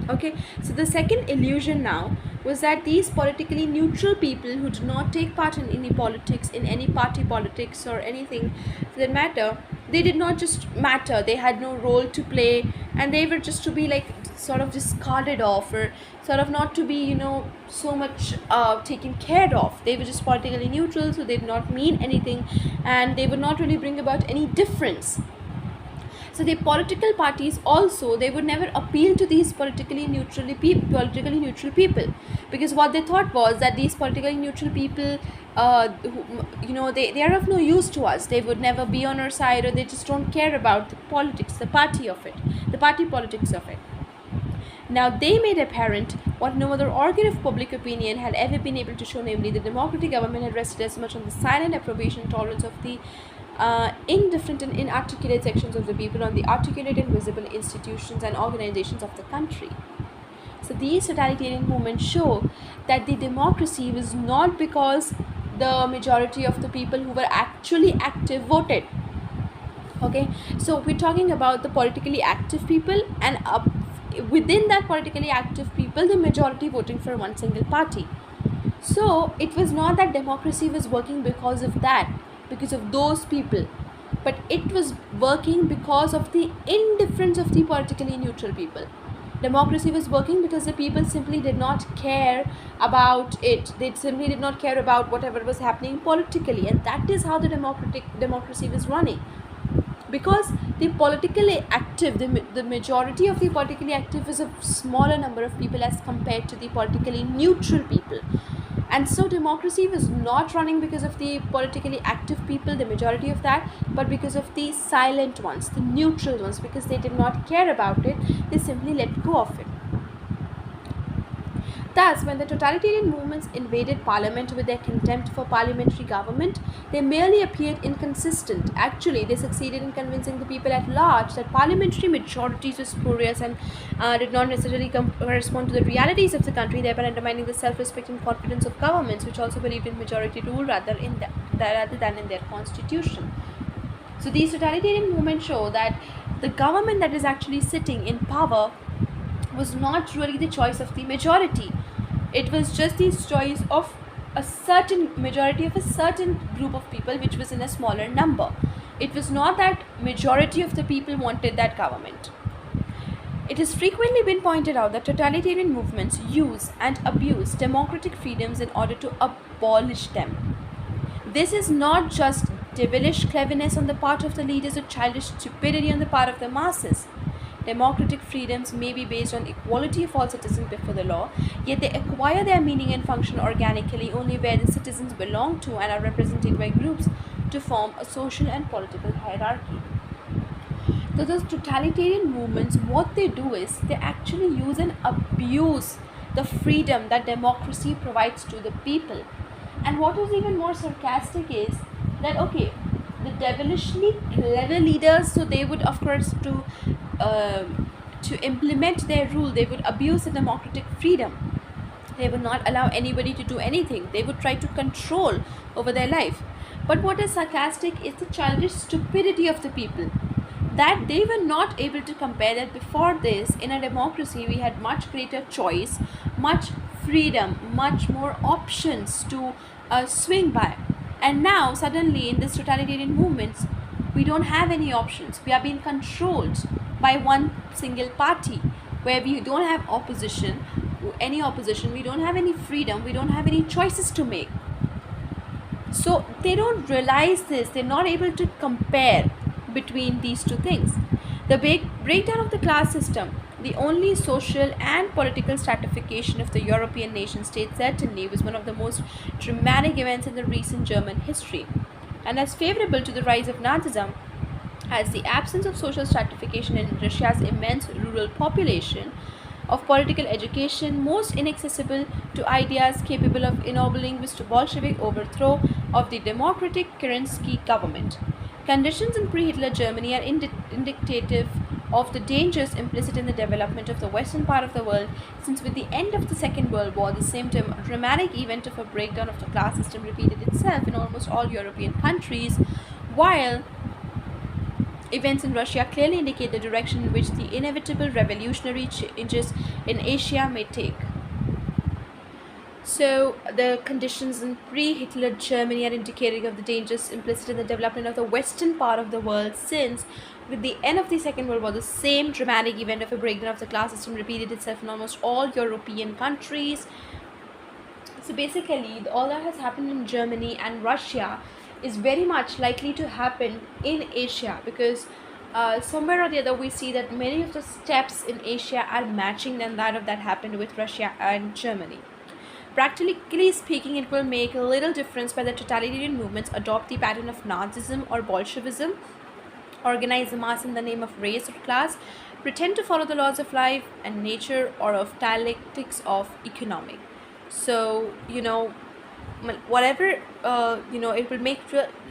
Okay, so the second illusion now was that these politically neutral people who did not take part in any politics, in any party politics or anything for that matter, they did not just matter, they had no role to play, and they were just to be like sort of discarded off, or sort of not to be so much taken care of. They were just politically neutral, so they did not mean anything, and they would not really bring about any difference. So the political parties also, they would never appeal to these politically neutral people, because what they thought was that these politically neutral people, they are of no use to us. They would never be on our side, or they just don't care about the politics, the party politics of it. Now they made apparent what no other organ of public opinion had ever been able to show, namely the democratic government had rested as much on the silent approbation and tolerance of the indifferent and inarticulate sections of the people, on the articulate and visible institutions and organizations of the country. So these totalitarian movements show that the democracy was not because the majority of the people who were actually active voted. Okay, so we're talking about the politically active people, and within that politically active people, the majority voting for one single party. So it was not that democracy was working because of that, because of those people, but it was working because of the indifference of the politically neutral people. Democracy was working because the people simply did not care about it. They simply did not care about whatever was happening politically, and that is how the democracy was running. Because the politically active, the majority of the politically active is a smaller number of people as compared to the politically neutral people. And so democracy was not running because of the politically active people, the majority of that, but because of the silent ones, the neutral ones, because they did not care about it, they simply let go of it. Thus, when the totalitarian movements invaded parliament with their contempt for parliamentary government, they merely appeared inconsistent. Actually, they succeeded in convincing the people at large that parliamentary majorities were spurious and did not necessarily correspond to the realities of the country, thereby undermining the self-respect and confidence of governments, which also believed in majority rule rather than in their constitution. So these totalitarian movements show that the government that is actually sitting in power was not really the choice of the majority. It was just the choice of a certain majority of a certain group of people, which was in a smaller number. It was not that majority of the people wanted that government. It has frequently been pointed out that totalitarian movements use and abuse democratic freedoms in order to abolish them. This is not just devilish cleverness on the part of the leaders or childish stupidity on the part of the masses. democratic freedoms may be based on equality of all citizens before the law, yet they acquire their meaning and function organically only where the citizens belong to and are represented by groups to form a social and political hierarchy. So those totalitarian movements, what they do is they actually use and abuse the freedom that democracy provides to the people. And what is even more sarcastic is that okay, the devilishly clever leaders, so they would of course to implement their rule, they would abuse the democratic freedom. They would not allow anybody to do anything. They would try to control over their life. But what is sarcastic is the childish stupidity of the people, that they were not able to compare that before this in a democracy we had much greater choice, much freedom, much more options to swing by. And now suddenly in this totalitarian movements we don't have any options. We are being controlled by one single party where we don't have any opposition, we don't have any freedom, we don't have any choices to make. So they don't realize this, they're not able to compare between these two things. The breakdown of the class system, the only social and political stratification of the European nation state, certainly was one of the most dramatic events in the recent German history, and as favorable to the rise of Nazism as the absence of social stratification in Russia's immense rural population, of political education most inaccessible to ideas capable of ennobling was the Bolshevik overthrow of the democratic Kerensky government. Conditions in pre-Hitler Germany are indicative of the dangers implicit in the development of the western part of the world, since with the end of the Second World War, the same dramatic event of a breakdown of the class system repeated itself in almost all European countries, while events in Russia clearly indicate the direction in which the inevitable revolutionary changes in Asia may take. So, the conditions in pre-Hitler Germany are indicating of the dangers implicit in the development of the western part of the world, since with the end of the Second World War, the same dramatic event of a breakdown of the class system repeated itself in almost all European countries. So basically, all that has happened in Germany and Russia is very much likely to happen in Asia, because somewhere or the other we see that many of the steps in Asia are matching than that happened with Russia and Germany. Practically speaking, it will make a little difference whether totalitarian movements adopt the pattern of Nazism or Bolshevism, organize the mass in the name of race or class, pretend to follow the laws of life and nature, or of dialectics of economic. So, whatever, it will make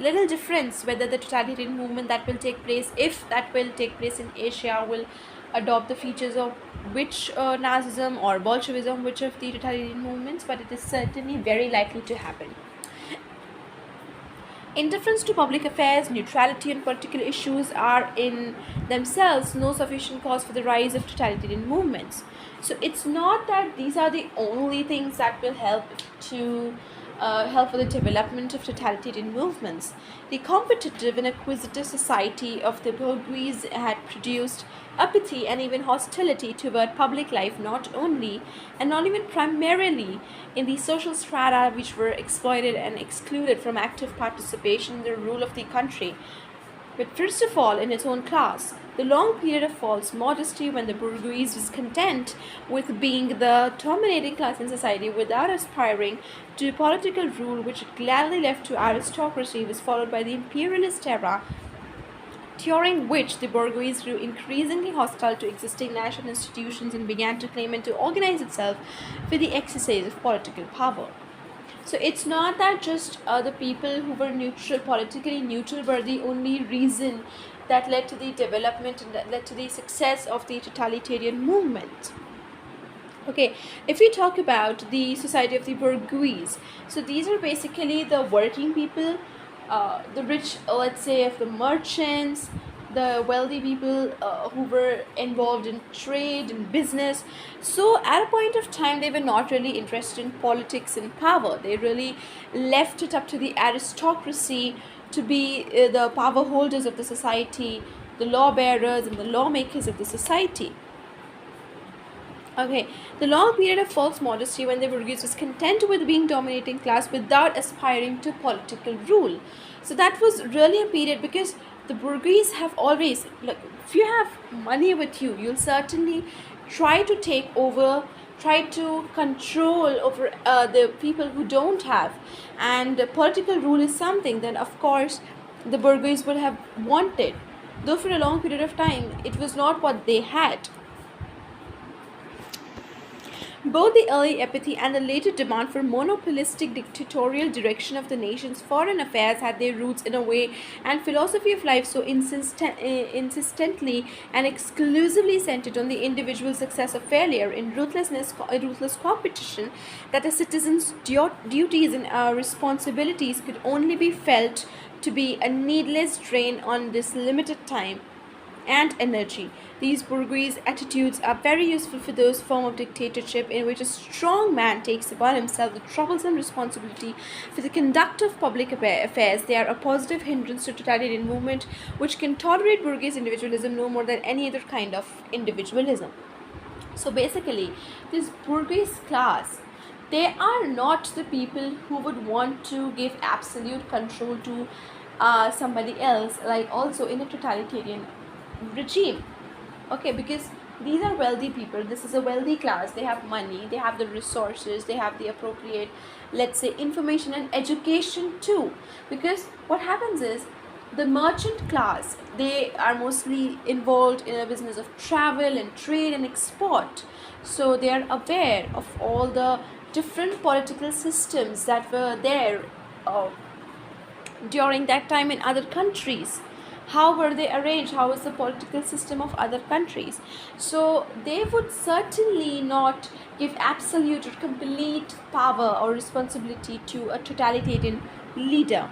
little difference whether the totalitarian movement that will take place, if that will take place in Asia, will adopt the features of which Nazism or Bolshevism, which of the totalitarian movements, but it is certainly very likely to happen. Indifference to public affairs, neutrality on political issues are in themselves no sufficient cause for the rise of totalitarian movements. So it's not that these are the only things that will help for the development of totalitarian movements. The competitive and acquisitive society of the bourgeoisie had produced apathy and even hostility toward public life, not only and not even primarily in the social strata which were exploited and excluded from active participation in the rule of the country, but first of all in its own class. The long period of false modesty when the bourgeoisie was content with being the dominating class in society without aspiring to political rule, which it gladly left to aristocracy, was followed by the imperialist era, during which the bourgeoisie grew increasingly hostile to existing national institutions and began to claim and to organize itself for the exercise of political power. So it's not that just the people who were politically neutral, were the only reason that led to the development and that led to the success of the totalitarian movement. Okay, if we talk about the society of the bourgeoisie, so these are basically the working people, the rich, let's say, of the merchants, the wealthy people who were involved in trade and business. So at a point of time they were not really interested in politics and power. They really left it up to the aristocracy to be the power holders of the society, the law bearers and the lawmakers of the society. Okay, the long period of false modesty when the bourgeoisie was content with being dominating class without aspiring to political rule. So that was really a period, because The bourgeois have always, look, if you have money with you, you'll certainly try to take over, try to control over the people who don't have. And political rule is something that, of course, the bourgeois would have wanted, though for a long period of time it was not what they had. Both the early apathy and the later demand for monopolistic dictatorial direction of the nation's foreign affairs had their roots in a way and philosophy of life so insistently and exclusively centered on the individual success or failure in ruthless competition that a citizen's duties and responsibilities could only be felt to be a needless drain on this limited time and energy. These bourgeois attitudes are very useful for those form of dictatorship in which a strong man takes upon himself the troublesome responsibility for the conduct of public affairs. They are a positive hindrance to totalitarian movement which can tolerate bourgeois individualism no more than any other kind of individualism. So basically, this bourgeois class, they are not the people who would want to give absolute control to somebody else, like also in a totalitarian regime. Okay, because these are wealthy people, this is a wealthy class, they have money, they have the resources, they have the appropriate, let's say, information and education too. Because what happens is, the merchant class, they are mostly involved in a business of travel and trade and export, so they are aware of all the different political systems that were there uh, during that time in other countries. How were they arranged? How was the political system of other countries? So they would certainly not give absolute or complete power or responsibility to a totalitarian leader.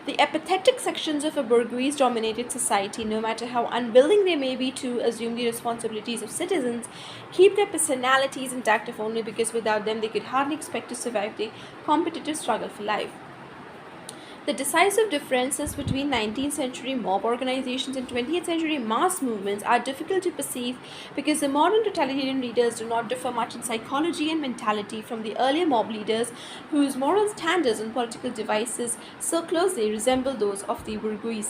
The apathetic sections of a bourgeois dominated society, no matter how unwilling they may be to assume the responsibilities of citizens, keep their personalities intact, if only because without them they could hardly expect to survive the competitive struggle for life. The decisive differences between 19th century mob organizations and 20th century mass movements are difficult to perceive because the modern totalitarian leaders do not differ much in psychology and mentality from the earlier mob leaders, whose moral standards and political devices so closely resemble those of the bourgeois.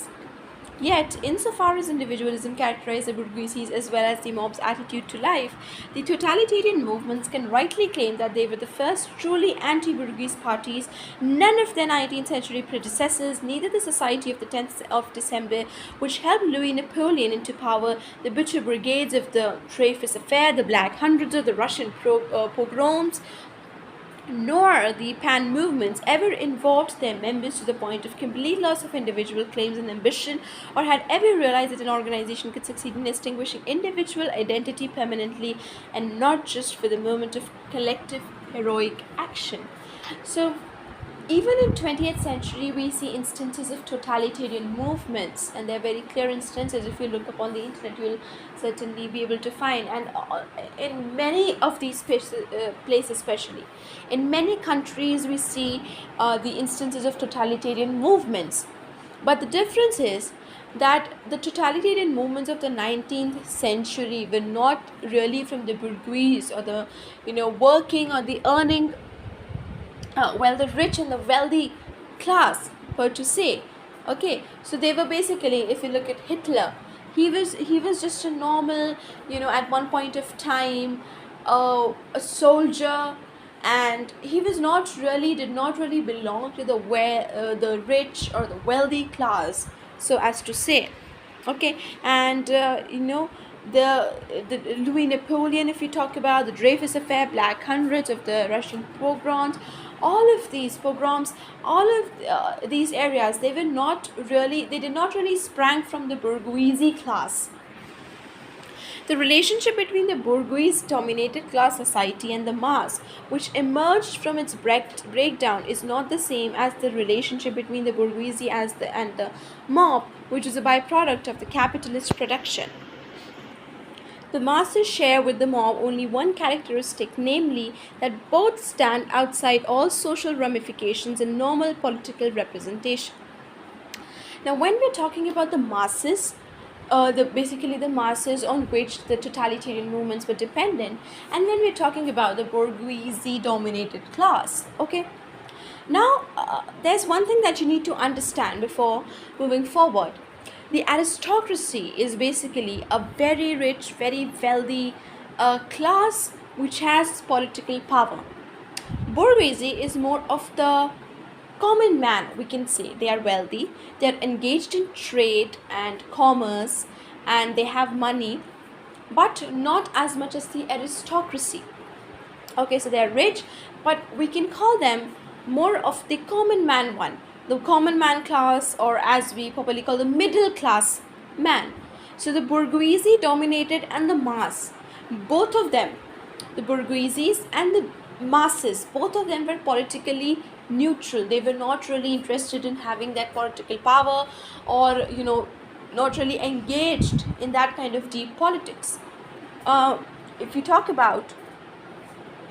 Yet, insofar as individualism characterized the bourgeoisie as well as the mob's attitude to life, the totalitarian movements can rightly claim that they were the first truly anti-bourgeois parties. None of their 19th century predecessors, neither the Society of the 10th of December, which helped Louis Napoleon into power, the butcher brigades of the Dreyfus Affair, the Black Hundreds, or the Russian pogroms, nor the pan movements ever involved their members to the point of complete loss of individual claims and ambition, or had ever realized that an organization could succeed in extinguishing individual identity permanently and not just for the moment of collective heroic action. So even in 20th century we see instances of totalitarian movements, and they're very clear instances. If you look upon the internet, you'll certainly be able to find, and in many of these places, especially in many countries, we see the instances of totalitarian movements. But the difference is that the totalitarian movements of the 19th century were not really from the bourgeois or the working or the earning, the rich and the wealthy class, per to say. Okay, so they were basically, if you look at Hitler, he was just a normal, at one point of time, a soldier, and he was not really, did not really belong to the rich or the wealthy class, so as to say. Okay, and the Louis Napoleon, if you talk about the Dreyfus Affair, Black Hundreds of the Russian pogroms, all of these pogroms, all of these areas, they did not really sprang from the bourgeoisie class. The relationship between the bourgeois dominated class society and the mass, which emerged from its breakdown, is not the same as the relationship between the bourgeoisie and the mob, which is a byproduct of the capitalist production. The masses share with the mob only one characteristic, namely that both stand outside all social ramifications and normal political representation. Now, when we're talking about the masses, basically the masses on which the totalitarian movements were dependent, and when we're talking about the bourgeoisie dominated class, okay, Now, there's one thing that you need to understand before moving forward. The aristocracy is basically a very rich, very wealthy class which has political power. Bourgeoisie is more of the common man, we can say. They are wealthy, they are engaged in trade and commerce, and they have money, but not as much as the aristocracy. Okay, so they are rich, but we can call them more of the common man one, the common man class, or as we popularly call the middle class man. So the bourgeoisie dominated and the mass, both of them, the bourgeoisies and the masses, both of them were politically neutral. They were not really interested in having that political power, or not really engaged in that kind of deep politics. If you talk about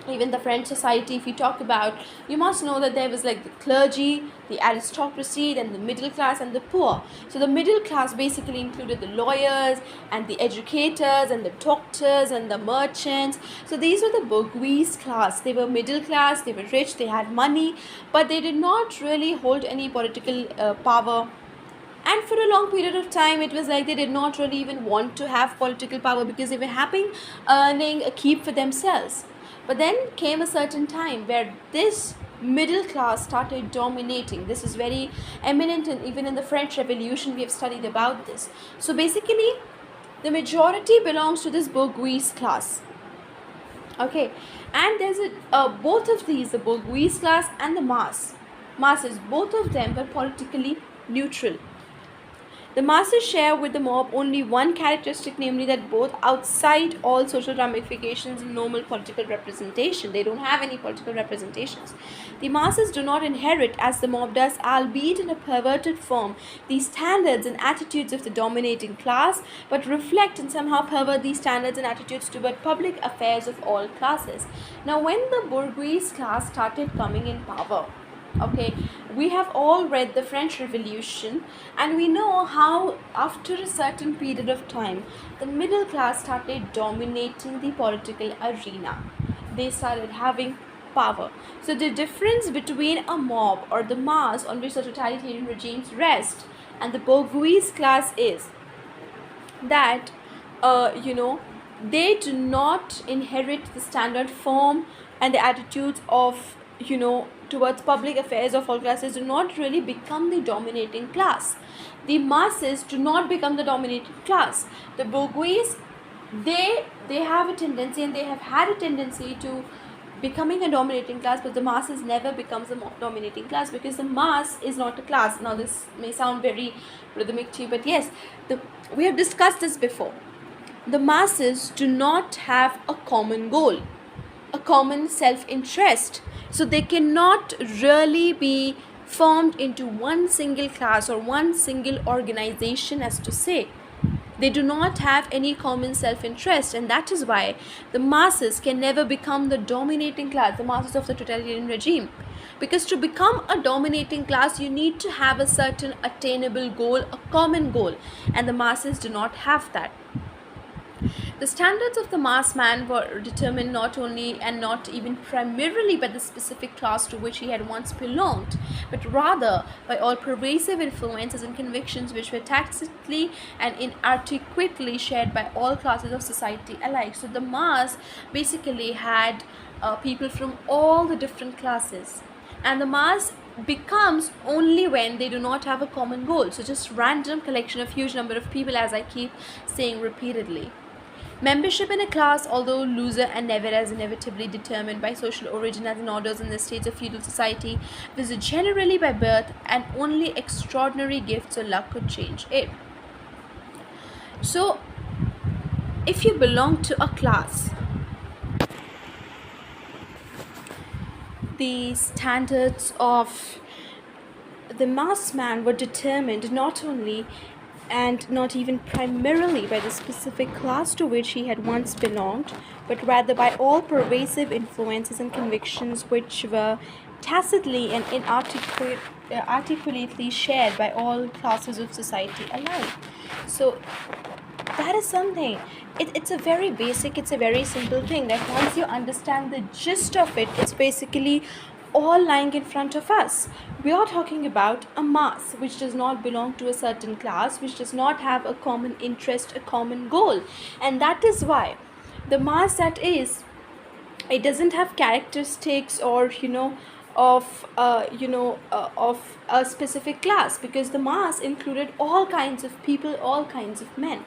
even the French society, if you talk about, you must know that there was like the clergy, the aristocracy, then the middle class and the poor. So the middle class basically included the lawyers and the educators and the doctors and the merchants. So these were the bourgeois class. They were middle class, they were rich, they had money, but they did not really hold any political power. And for a long period of time, it was like they did not really even want to have political power, because they were happy earning a keep for themselves. But then came a certain time where this middle class started dominating. This is very eminent, and even in the French Revolution we have studied about this. So basically the majority belongs to this bourgeois class. Okay, and there's both of these, the bourgeois class and the masses, both of them were politically neutral. The masses share with the mob only one characteristic, namely that both outside all social ramifications and normal political representation. They don't have any political representations. The masses do not inherit, as the mob does, albeit in a perverted form, the standards and attitudes of the dominating class, but reflect and somehow pervert these standards and attitudes toward public affairs of all classes. Now, when the bourgeois class started coming in power, okay, we have all read the French Revolution, and we know how after a certain period of time the middle class started dominating the political arena. They started having power. So the difference between a mob or the mass on which the totalitarian regimes rest and the bourgeois class is that they do not inherit the standard form and the attitudes of towards public affairs of all classes, do not really become the dominating class. The masses do not become the dominating class. The bourgeois, they have a tendency, and they have had a tendency to becoming a dominating class, but the masses never becomes a dominating class, because the mass is not a class. Now this may sound very rhythmic to you, but yes, we have discussed this before. The masses do not have a common goal, a common self-interest. So they cannot really be formed into one single class or one single organization, as to say. They do not have any common self-interest, and that is why the masses can never become the dominating class, the masses of the totalitarian regime. Because to become a dominating class, you need to have a certain attainable goal, a common goal, and the masses do not have that. The standards of the mass man were determined not only and not even primarily by the specific class to which he had once belonged, but rather by all pervasive influences and convictions which were tacitly and inarticulately shared by all classes of society alike. So the mass basically had people from all the different classes, and the mass becomes only when they do not have a common goal. So just random collection of huge number of people, as I keep saying repeatedly. Membership in a class, although looser and never as inevitably determined by social origin as in orders in the states of feudal society, was generally by birth, and only extraordinary gifts or luck could change it. So, if you belong to a class, the standards of the mass man were determined not only and not even primarily by the specific class to which he had once belonged, but rather by all pervasive influences and convictions which were tacitly and inarticulately shared by all classes of society alike. So that is something. It's a very basic, it's a very simple thing that once you understand the gist of it, it's basically all lying in front of us. We are talking about a mass which does not belong to a certain class, which does not have a common interest, a common goal. And that is why the mass that is, it doesn't have characteristics or of a specific class, because the mass included all kinds of people, all kinds of men.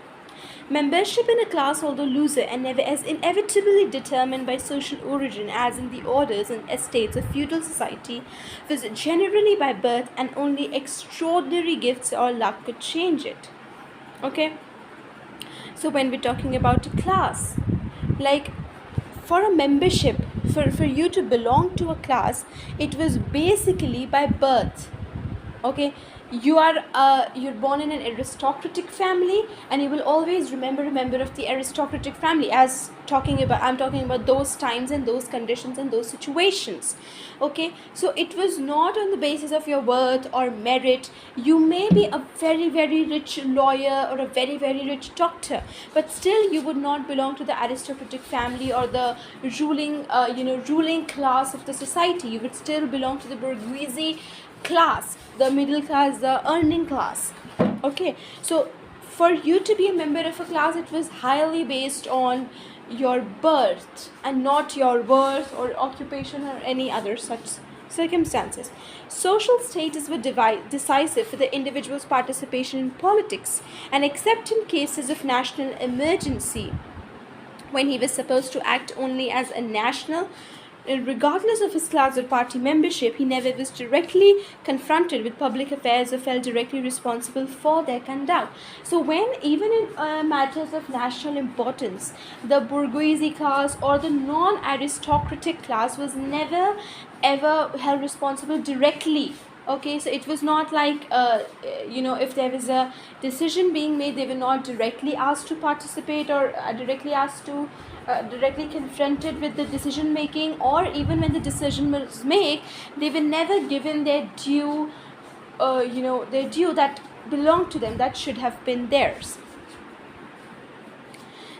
Membership in a class, although looser and never as inevitably determined by social origin as in the orders and estates of feudal society, was generally by birth, and only extraordinary gifts or luck could change it. Okay, so when we're talking about a class, like, for a membership, for you to belong to a class, it was basically by birth. Okay, you're born in an aristocratic family, and you will always remember a member of the aristocratic family, as I'm talking about those times and those conditions and those situations. Okay, so it was not on the basis of your worth or merit. You may be a very very rich lawyer or a very very rich doctor, but still you would not belong to the aristocratic family or the ruling class of the society. You would still belong to the bourgeoisie class, the middle class, the earning class. Okay, so for you to be a member of a class, it was highly based on your birth and not your worth or occupation or any other such circumstances. Social status were decisive for the individual's participation in politics, and except in cases of national emergency, when he was supposed to act only as a national, regardless of his class or party membership, he never was directly confronted with public affairs or felt directly responsible for their conduct. So, when even in matters of national importance, the bourgeoisie class or the non aristocratic class was never ever held responsible directly. Okay, so it was not like if there was a decision being made, they were not directly asked to participate or directly asked to directly confronted with the decision making, or even when the decision was made, they were never given their due, their due that belonged to them, that should have been theirs.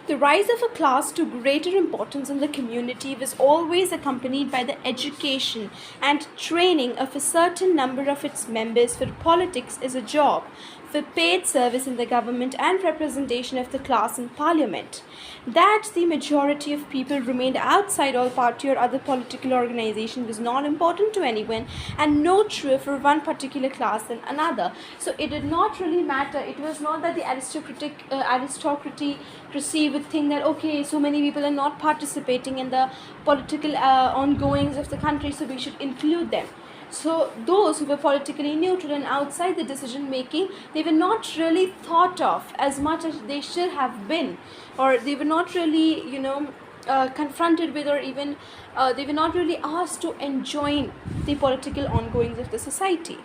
The rise of a class to greater importance in the community was always accompanied by the education and training of a certain number of its members for politics as a job, for paid service in the government and representation of the class in parliament. That the majority of people remained outside all party or other political organization was not important to anyone, and no truer for one particular class than another. So it did not really matter. It was not that the aristocracy would think that, okay, so many people are not participating in the political ongoings of the country, so we should include them. So those who were politically neutral and outside the decision making, they were not really thought of as much as they should have been, or they were not really confronted with, or even they were not really asked to enjoin the political ongoings of the society.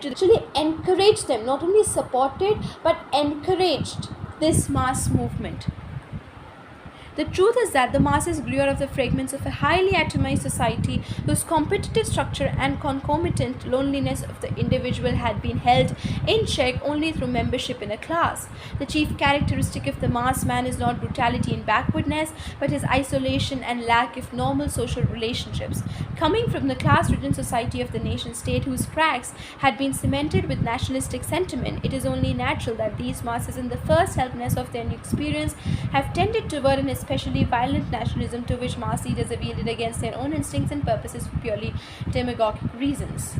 to actually encourage them, not only supported but encouraged this mass movement. The truth is that the masses grew out of the fragments of a highly atomized society whose competitive structure and concomitant loneliness of the individual had been held in check only through membership in a class. The chief characteristic of the mass man is not brutality and backwardness, but his isolation and lack of normal social relationships. Coming from the class-ridden society of the nation-state whose cracks had been cemented with nationalistic sentiment, it is only natural that these masses in the first helplessness of their new experience have tended toward an especially violent nationalism to which mass leaders have yielded against their own instincts and purposes for purely demagogic reasons.